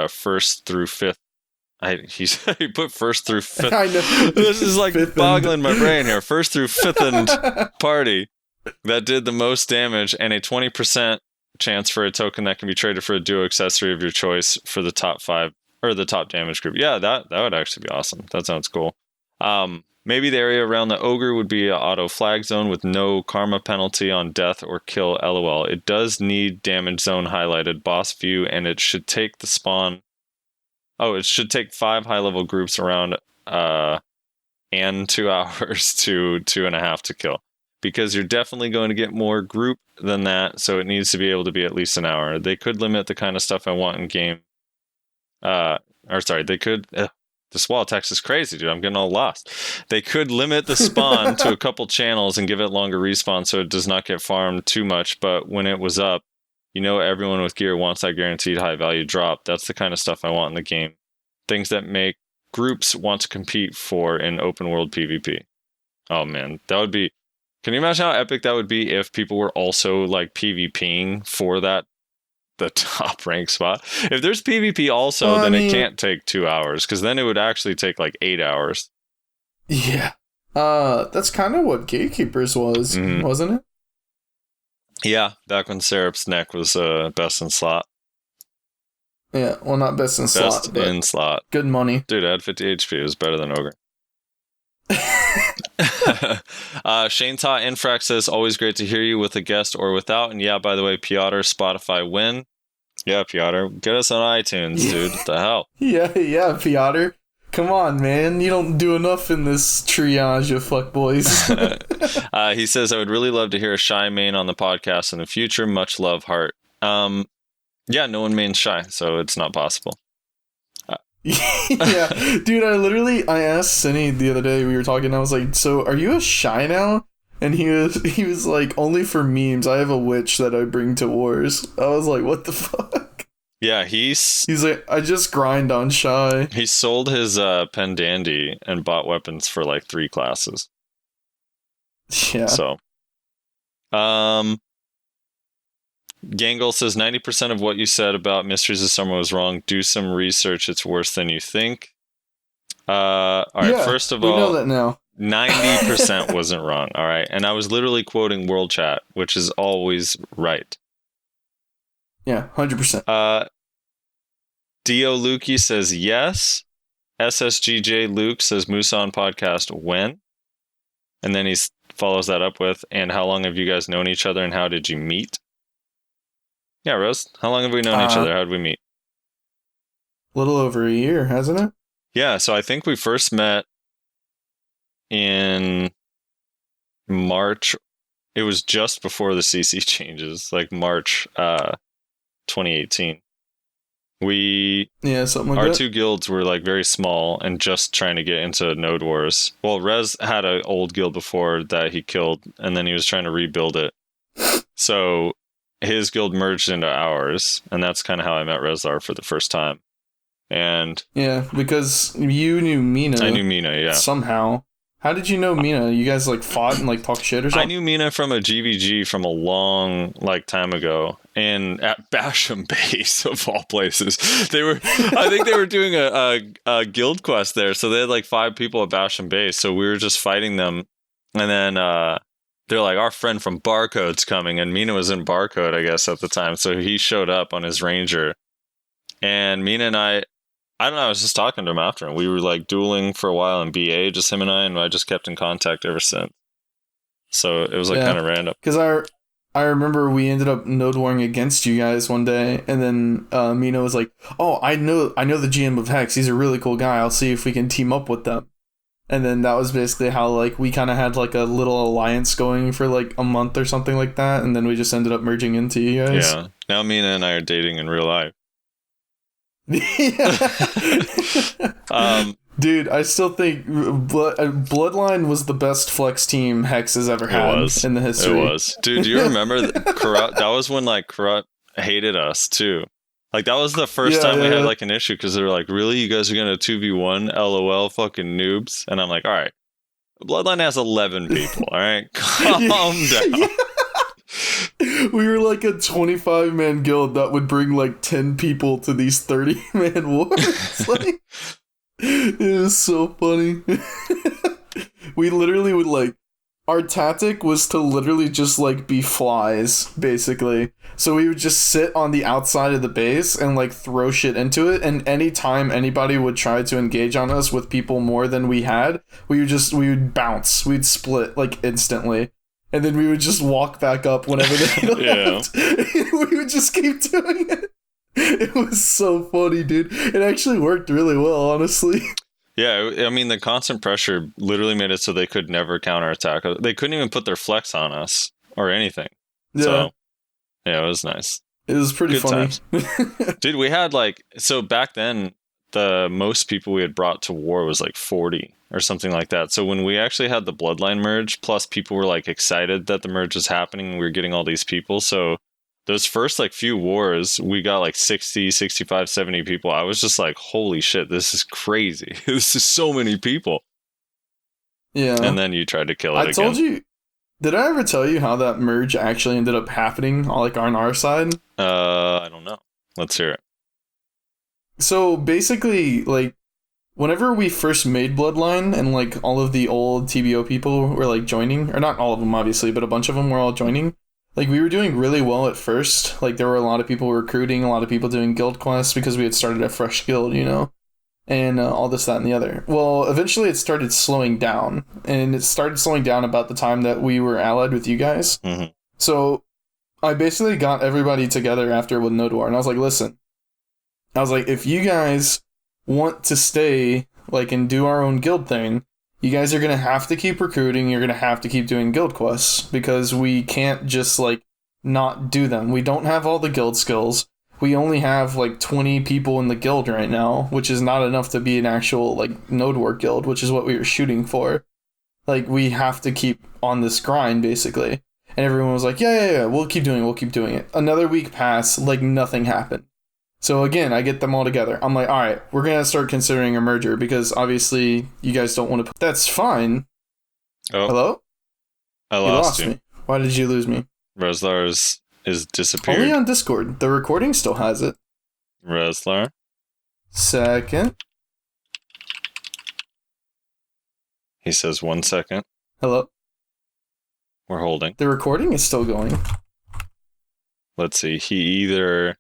first through fifth. He put first through fifth. I know. This is like boggling my brain here. First through fifth and party that did the most damage, and a 20% chance for a token that can be traded for a duo accessory of your choice for the top 5 or the top damage group. Yeah, that would actually be awesome. That sounds cool. Maybe the area around the ogre would be an auto flag zone with no karma penalty on death or kill. LOL. It does need damage zone highlighted, boss view, and it should take the spawn. Oh, it should take 5 high level groups around and 2 hours to 2.5 to kill. Because you're definitely going to get more group than that, so it needs to be able to be at least an hour. They could limit the kind of stuff I want in game. They could. This wall text is crazy, dude. I'm getting all lost. They could limit the spawn to a couple channels and give it longer respawn so it does not get farmed too much, but when it was up, everyone with gear wants that guaranteed high value drop. That's the kind of stuff I want in the game. Things that make groups want to compete for in open world PvP. Oh man, that would be... Can you imagine how epic that would be if people were also like PvPing for the top rank spot? If there's PvP also, then it can't take 2 hours, because then it would actually take like 8 hours. Yeah. That's kind of what Gatekeepers was, wasn't it? Yeah, back when Serap's neck was best in slot. Yeah, well, not best in slot. Best in slot. Good money. Dude, I had 50 HP. It was better than Ogre. Shane Ta Infrax says, always great to hear you with a guest or without. And yeah, by the way, Piotr, Spotify win. Yeah, Piotr, get us on iTunes, dude. What the hell? Yeah, Piotr. Come on, man. You don't do enough in this triage of fuckboys. He says, I would really love to hear a Shy main on the podcast in the future. Much love, Heart. Yeah, no one mains Shy, so it's not possible. Yeah, dude, I asked Cinny the other day, we were talking, I was like, so are you a Shy now? And he was like, only for memes, I have a witch that I bring to wars. I was like, what the fuck? Yeah, he's like, I just grind on Shy. He sold his Pendandy and bought weapons for like 3 classes. Yeah. So, Gangle says 90% of what you said about Mysteries of Summer was wrong. Do some research. It's worse than you think. All right. First of all, we know that now. 90% wasn't wrong. All right. And I was literally quoting World Chat, which is always right. Yeah, 100%. Dio Lukey says yes. SSGJ Luke says Musa on podcast when? And then he follows that up with, and how long have you guys known each other and how did you meet? Yeah, Rose, how long have we known each other? How did we meet? A little over a year, hasn't it? Yeah, so I think we first met in March. It was just before the CC changes, like March 2018. Something like our that. 2 guilds were like very small and just trying to get into Node Wars. Well, Rez had an old guild before that he killed, and then he was trying to rebuild it. So his guild merged into ours, and that's kind of how I met Rezlar for the first time. And yeah, because you knew Mina. I knew Mina, yeah. Somehow. How did you know Mina? You guys like fought and like talked shit or something? I knew Mina from a GVG from a long time ago, and at Basham Base of all places. I think they were doing a guild quest there, so they had like 5 people at Basham Base, so we were just fighting them, and then they're like, our friend from Barcode's coming, and Mina was in Barcode, I guess, at the time, so he showed up on his Ranger, and Mina and I don't know, I was just talking to him after, and we were like dueling for a while in BA, just him and I just kept in contact ever since. So it was like kind of random. Because I remember we ended up node warring against you guys one day, and then Mina was like, oh, I know the GM of Hex, he's a really cool guy, I'll see if we can team up with them. And then that was basically how like we kind of had like a little alliance going for like a month or something like that, and then we just ended up merging into you guys. Yeah, now Mina and I are dating in real life. Dude, I still think Bloodline was the best flex team Hex has ever had in the history. It was. Dude, do you remember Corrupt? That was when like Corrupt hated us too. Like that was the first time we had like an issue because they were like, really? You guys are going to 2v1? LOL, fucking noobs. And I'm like, all right. Bloodline has 11 people, all right? Calm down. We were like a 25-man guild that would bring like 10 people to these 30-man wars. Like, it was so funny. We literally would like, our tactic was to literally just like be flies, basically. So we would just sit on the outside of the base and like throw shit into it. And anytime anybody would try to engage on us with people more than we had, we would bounce. We'd split like instantly. And then we would just walk back up whenever they left. We would just keep doing it. It was so funny, dude. It actually worked really well, honestly. Yeah, I mean, the constant pressure literally made it so they could never counterattack. They couldn't even put their flex on us or anything. Yeah. So, yeah, it was nice. It was pretty funny. Dude, we had like, so back then, the most people we had brought to war was like 40 or something like that. So when we actually had the Bloodline merge, plus people were like excited that the merge was happening and we were getting all these people. So those first like few wars, we got like 60, 65, 70 people. I was just like, holy shit, this is crazy. This is so many people. Yeah. And then you tried to kill it again. I told you, did I ever tell you how that merge actually ended up happening like on our side? I don't know. Let's hear it. So basically, like, whenever we first made Bloodline and like all of the old TBO people were like joining, or not all of them obviously, but a bunch of them were all joining. Like, we were doing really well at first. Like, there were a lot of people recruiting, a lot of people doing guild quests because we had started a fresh guild, you know? And all this, that, and the other. Well, eventually it started slowing down. And it started slowing down about the time that we were allied with you guys. Mm-hmm. So, I basically got everybody together after with Node War. And I was like, listen. I was like, if you guys want to stay, like, and do our own guild thing, you guys are going to have to keep recruiting. You're going to have to keep doing guild quests because we can't just, like, not do them. We don't have all the guild skills. We only have, like, 20 people in the guild right now, which is not enough to be an actual, like, Node War guild, which is what we were shooting for. Like, we have to keep on this grind, basically. And everyone was like, yeah, we'll keep doing it. Another week passed, like, nothing happened. So again, I get them all together. I'm like, all right, we're going to start considering a merger because obviously you guys don't want to... That's fine. Oh. Hello? I lost you. Me. Why did you lose me? Rezlar is disappeared. Only on Discord. The recording still has it. Rezlar. Second. He says 1 second. Hello? We're holding. The recording is still going. Let's see. He either...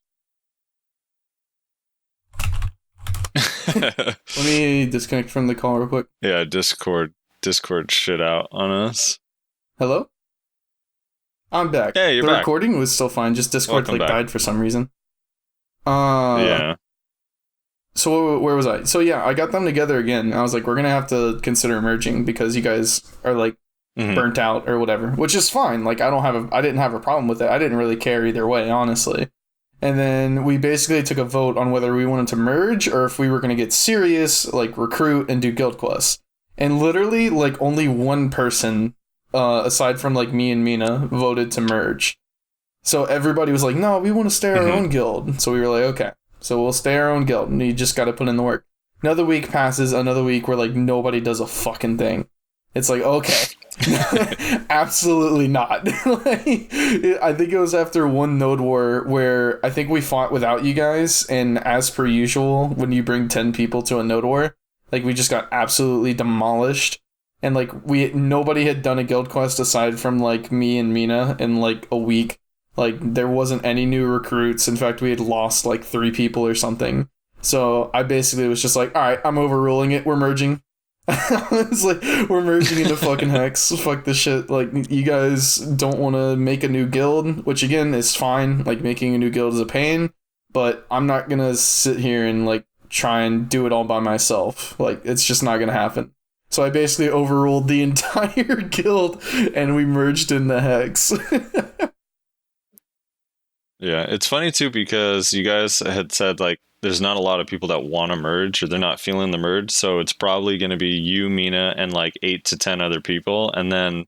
Let me disconnect from the call real quick. Yeah, Discord shit out on us. Hello? I'm back. Hey, you're the back. Recording was still fine, just Discord died for some reason. Yeah. So where was I? So yeah, I got them together again. I was like, we're gonna have to consider merging because you guys are like burnt out or whatever, which is fine. Like I didn't have a problem with it. I didn't really care either way, honestly. And then we basically took a vote on whether we wanted to merge or if we were going to get serious, like recruit and do guild quests. And literally, like only one person, aside from like me and Mina, voted to merge. So everybody was like, no, we want to stay our own guild. So we were like, okay, so we'll stay our own guild. And you just got to put in the work. Another week passes, another week where like nobody does a fucking thing. It's like, okay, absolutely not. I think it was after one Node War where I think we fought without you guys. And as per usual, when you bring 10 people to a Node War, like we just got absolutely demolished. And like nobody had done a guild quest aside from like me and Mina in like a week. Like there wasn't any new recruits. In fact, we had lost like 3 people or something. So I basically was just like, all right, I'm overruling it. We're merging. It's like, we're merging into fucking Hex. Fuck this shit. Like, you guys don't want to make a new guild, which again is fine. Like, making a new guild is a pain, but I'm not gonna sit here and like try and do it all by myself. Like, it's just not gonna happen. So I basically overruled the entire guild and we merged in the Hex. Yeah, it's funny too because you guys had said like there's not a lot of people that want to merge, or they're not feeling the merge. So it's probably going to be you, Mina, and like 8 to 10 other people. And then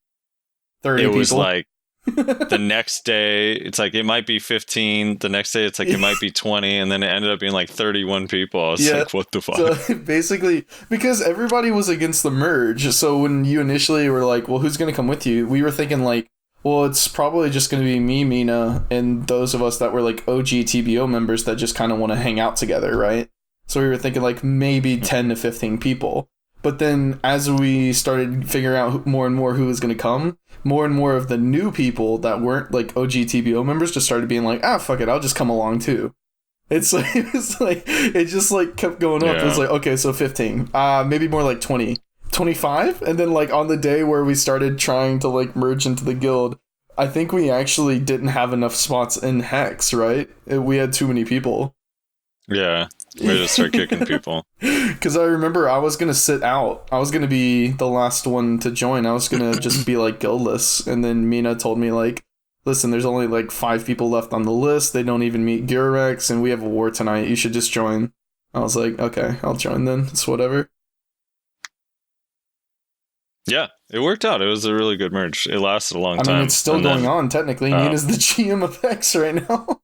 30 it people. was like the next day, it's like it might be 15. The next day, it's like it might be 20. And then it ended up being like 31 people. I was like, what the fuck? So basically, because everybody was against the merge. So when you initially were like, well, who's going to come with you? We were thinking like, well, it's probably just going to be me, Mina, and those of us that were like OG TBO members that just kind of want to hang out together, right? So we were thinking like maybe 10 to 15 people. But then as we started figuring out more and more who was going to come, more and more of the new people that weren't like OG TBO members just started being like, fuck it, I'll just come along too. It just like kept going up. It was like, okay, so 15, maybe more like 20. 25, and then like on the day where we started trying to like merge into the guild, I think we actually didn't have enough spots in Hex, right? We had too many people. Yeah, we had to start kicking people. Because I remember I was gonna sit out. I was gonna be the last one to join. I was gonna just be like guildless, and then Mina told me like, listen, there's only like 5 people left on the list. They don't even meet Girex, and we have a war tonight. You should just join. I was like, okay, I'll join then. It's whatever. Yeah, it worked out. It was a really good merge. It lasted a long time. I mean, it's still going on, technically. Mina's the GM of X right now.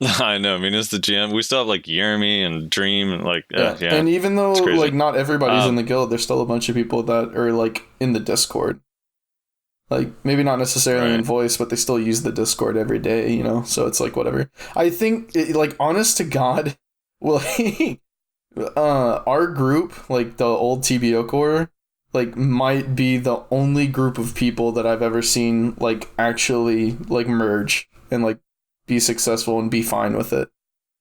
I know. Mina's the GM. We still have, like, Yermi and Dream and, like, yeah. And even though, like, not everybody's in the guild, there's still a bunch of people that are, like, in the Discord. Like, maybe not necessarily in voice, but they still use the Discord every day, you know? So it's, like, whatever. I think, like, honest to God, well, our group, like, the old TBO core, like, might be the only group of people that I've ever seen, like, actually, like, merge and, like, be successful and be fine with it.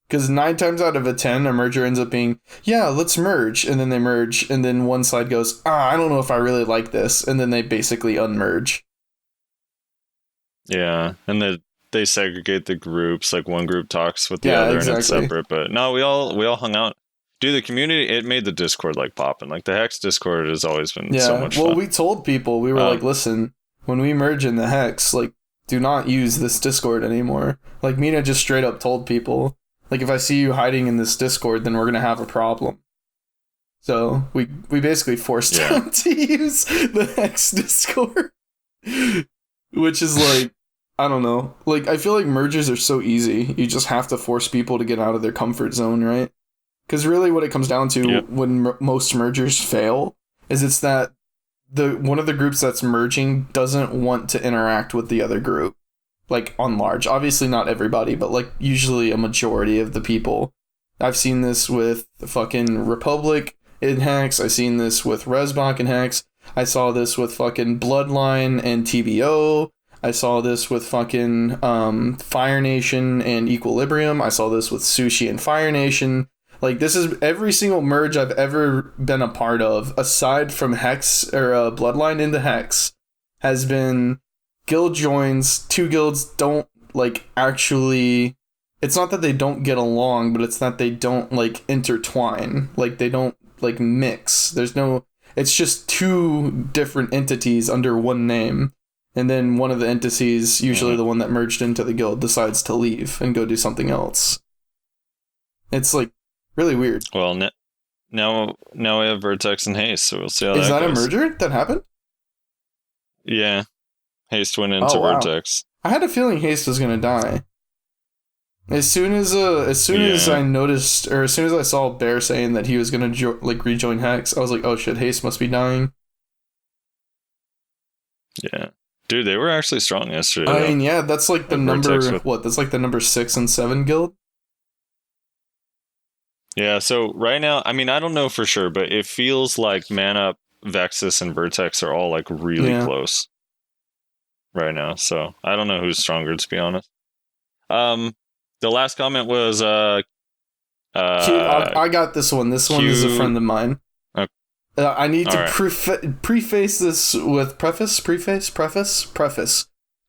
Because 9 times out of 10, a merger ends up being, yeah, let's merge, and then they merge, and then one side goes, I don't know if I really like this, and then they basically unmerge. Yeah, and they segregate the groups, like, one group talks with the other, and it's separate, but no, we all hung out. Dude, the community, it made the Discord, like, popping. Like, the Hex Discord has always been so much fun. Well, we told people, we were like, listen, when we merge in the Hex, like, do not use this Discord anymore. Like, Mina just straight up told people, like, if I see you hiding in this Discord, then we're going to have a problem. So, we basically forced them to use the Hex Discord. Which is, like, I don't know. Like, I feel like mergers are so easy. You just have to force people to get out of their comfort zone, right? Because really what it comes down to when most mergers fail is it's that one of the groups that's merging doesn't want to interact with the other group, like, on large. Obviously not everybody, but, like, usually a majority of the people. I've seen this with the fucking Republic in Hex. I've seen this with Rezbach in Hex. I saw this with fucking Bloodline and TBO. I saw this with fucking Fire Nation and Equilibrium. I saw this with Sushi and Fire Nation. Like, this is every single merge I've ever been a part of, aside from Hex or Bloodline into Hex, has been guild joins. 2 guilds don't, like, actually. It's not that they don't get along, but it's that they don't, like, intertwine. Like, they don't, like, mix. There's no. It's just 2 different entities under one name. And then one of the entities, usually the one that merged into the guild, decides to leave and go do something else. It's, like, really weird. Well, now we have Vertex and Haste, so we'll see how that goes. Is that a merger that happened? Yeah. Haste went into Vertex. I had a feeling Haste was going to die. As soon as I noticed, or as soon as I saw Bear saying that he was going to rejoin Hex, I was like, oh shit, Haste must be dying. Yeah. Dude, they were actually strong yesterday. I mean, yeah, that's like the number, that's like the number 6 and 7 guild? Yeah, so right now, I mean, I don't know for sure, but it feels like Man Up, Vexus, and Vertex are all, like, really close right now. So I don't know who's stronger, to be honest. The last comment was... I got this one. This one is a friend of mine. Okay. I need to preface this with preface.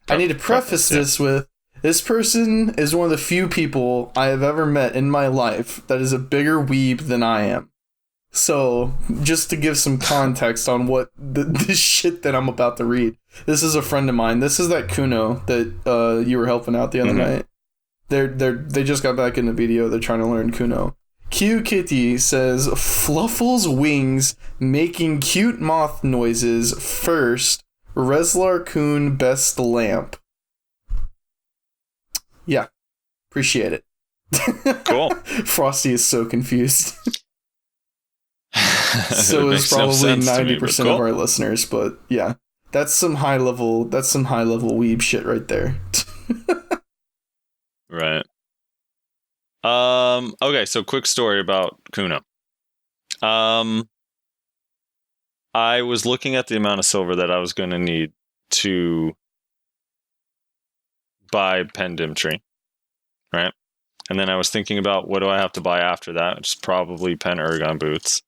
I need to preface this with, this person is one of the few people I have ever met in my life that is a bigger weeb than I am. So, just to give some context on what this shit that I'm about to read. This is a friend of mine. This is that Kuno that you were helping out the other night. They just got back into video. They're trying to learn Kuno. Q Kitty says Fluffle's wings making cute moth noises first. Rezlar Kun best lamp. Yeah, appreciate it. Cool. Frosty is so confused. So is probably 90% of our listeners, but yeah, that's some high level weeb shit right there. Right. Okay, so quick story about Kuno. I was looking at the amount of silver that I was going to need to buy Pendim Tree, right? And then I was thinking about what do I have to buy after that, which is probably Pen Ergon boots.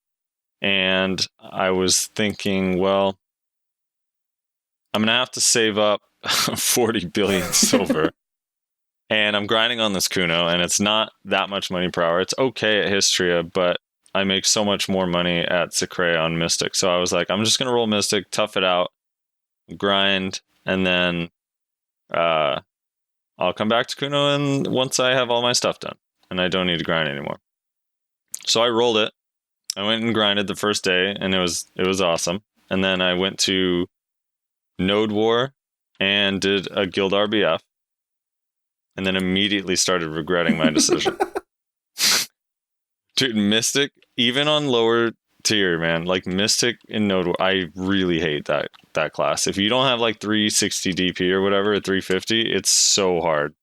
And I was thinking, well, I'm going to have to save up 40 billion silver. And I'm grinding on this Kuno, and it's not that much money per hour. It's okay at Histria, but I make so much more money at Secret on Mystic. So I was like, I'm just going to roll Mystic, tough it out, grind, and then I'll come back to Kuno and once I have all my stuff done, and I don't need to grind anymore. So I rolled it. I went and grinded the first day, and it was awesome. And then I went to Node War and did a Guild RBF. And then immediately started regretting my decision. Dude, Mystic, even on lower tier, man, like Mystic in Node War, I really hate that class. If you don't have like 360 DP or whatever, or 350, it's so hard.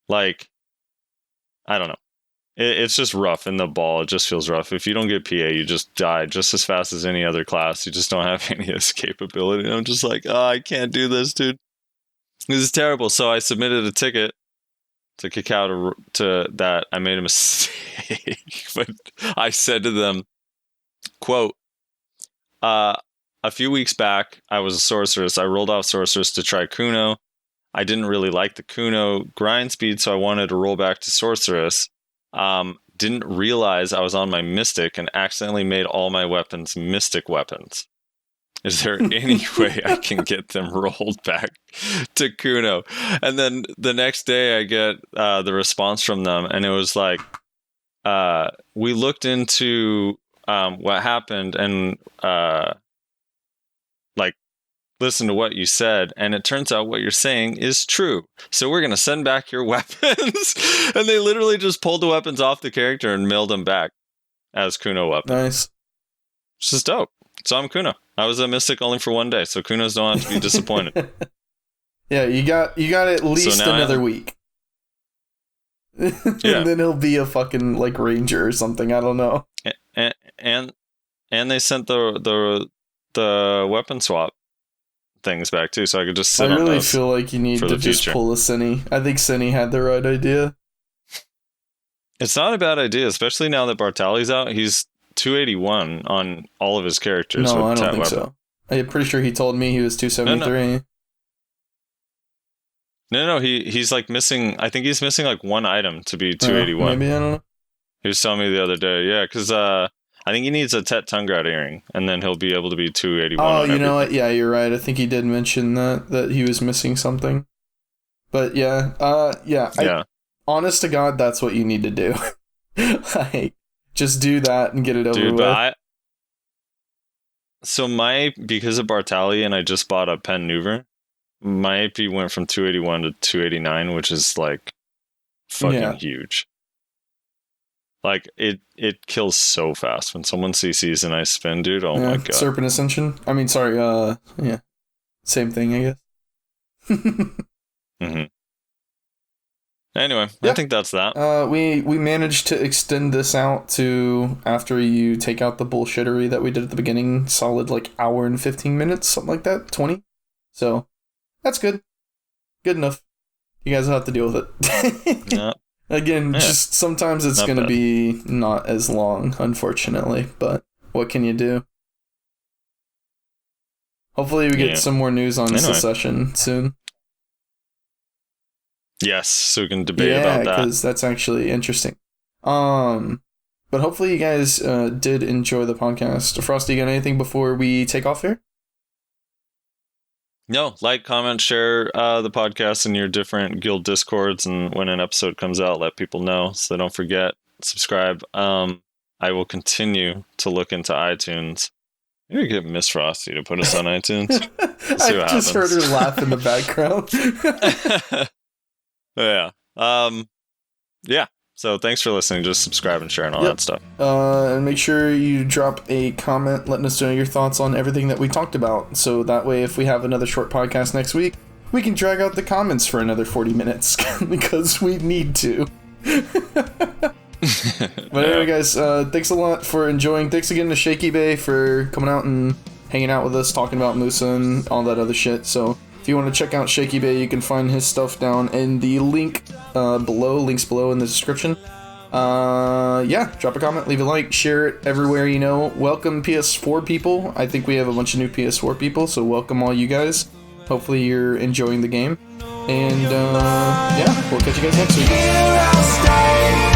Like, I don't know. It's just rough in the ball. It just feels rough. If you don't get PA, you just die just as fast as any other class. You just don't have any escapability. And I'm just like, oh, I can't do this, dude. This is terrible. So I submitted a ticket to kick out to that. I made a mistake, but I said to them, quote, a few weeks back, I was a sorceress. I rolled off sorceress to try Kuno. I didn't really like the Kuno grind speed, so I wanted to roll back to sorceress. Didn't realize I was on my Mystic and accidentally made all my weapons Mystic weapons. Is there any way I can get them rolled back to Kuno? And then the next day I get the response from them, and it was like, we looked into what happened and like listen to what you said, and it turns out what you're saying is true. So we're going to send back your weapons. And they literally just pulled the weapons off the character and mailed them back as Kuno weapons. Nice. Which is dope. So I'm Kuno. I was a Mystic only for one day, so Kunos don't have to be disappointed. Yeah, you got at least another week. And then he'll be a fucking like ranger or something. I don't know. And they sent the weapon swap things back too, so I could just sit on those. I really feel like you need to just pull a Cine. I think Cine had the right idea. It's not a bad idea, especially now that Bartalis out. He's 281 on all of his characters. No, I don't think so. I'm pretty sure he told me he was 273. No, he's like missing. I think he's missing like one item to be 281. Maybe, I don't know. He was telling me the other day. Yeah, because I think he needs a Tet Tungrat earring, and then he'll be able to be 281. Oh, you know what? Yeah, you're right. I think he did mention that he was missing something. But yeah, honest to God, that's what you need to do. Like, just do that and get it over with. Because of Bartali and I just bought a Pen Nuver, my AP went from 281 to 289, which is like fucking huge. Like it kills so fast when someone CCs and I spin, dude. Oh my god. Serpent Ascension. I mean, sorry. Same thing, I guess. Mm-hmm. Anyway, I think that's that. We managed to extend this out to after you take out the bullshittery that we did at the beginning, solid like hour and 15 minutes, something like that, 20. So that's good. Good enough. You guys will have to deal with it. Again, just sometimes it's going to be not as long, unfortunately, but what can you do? Hopefully we get some more news on Secession soon. Yes, so we can debate about that. Yeah, because that's actually interesting. But hopefully you guys did enjoy the podcast. Frosty, you got anything before we take off here? No, like, comment, share the podcast in your different guild discords, and when an episode comes out, let people know so they don't forget. Subscribe. I will continue to look into iTunes. Maybe get Miss Frosty to put us on iTunes. I just heard her laugh in the background. Yeah. Yeah. So thanks for listening. Just subscribe and share and all that stuff. And make sure you drop a comment letting us know your thoughts on everything that we talked about. So that way, if we have another short podcast next week, we can drag out the comments for another 40 minutes because we need to. But anyway, guys, thanks a lot for enjoying. Thanks again to ShakyBay for coming out and hanging out with us, talking about Musa and all that other shit. So if you want to check out ShakyBay, you can find his stuff down in the link below, links below in the description. Yeah, drop a comment, leave a like, share it everywhere you know. Welcome PS4 people. I think we have a bunch of new PS4 people, so welcome all you guys. Hopefully you're enjoying the game. And yeah, we'll catch you guys next week.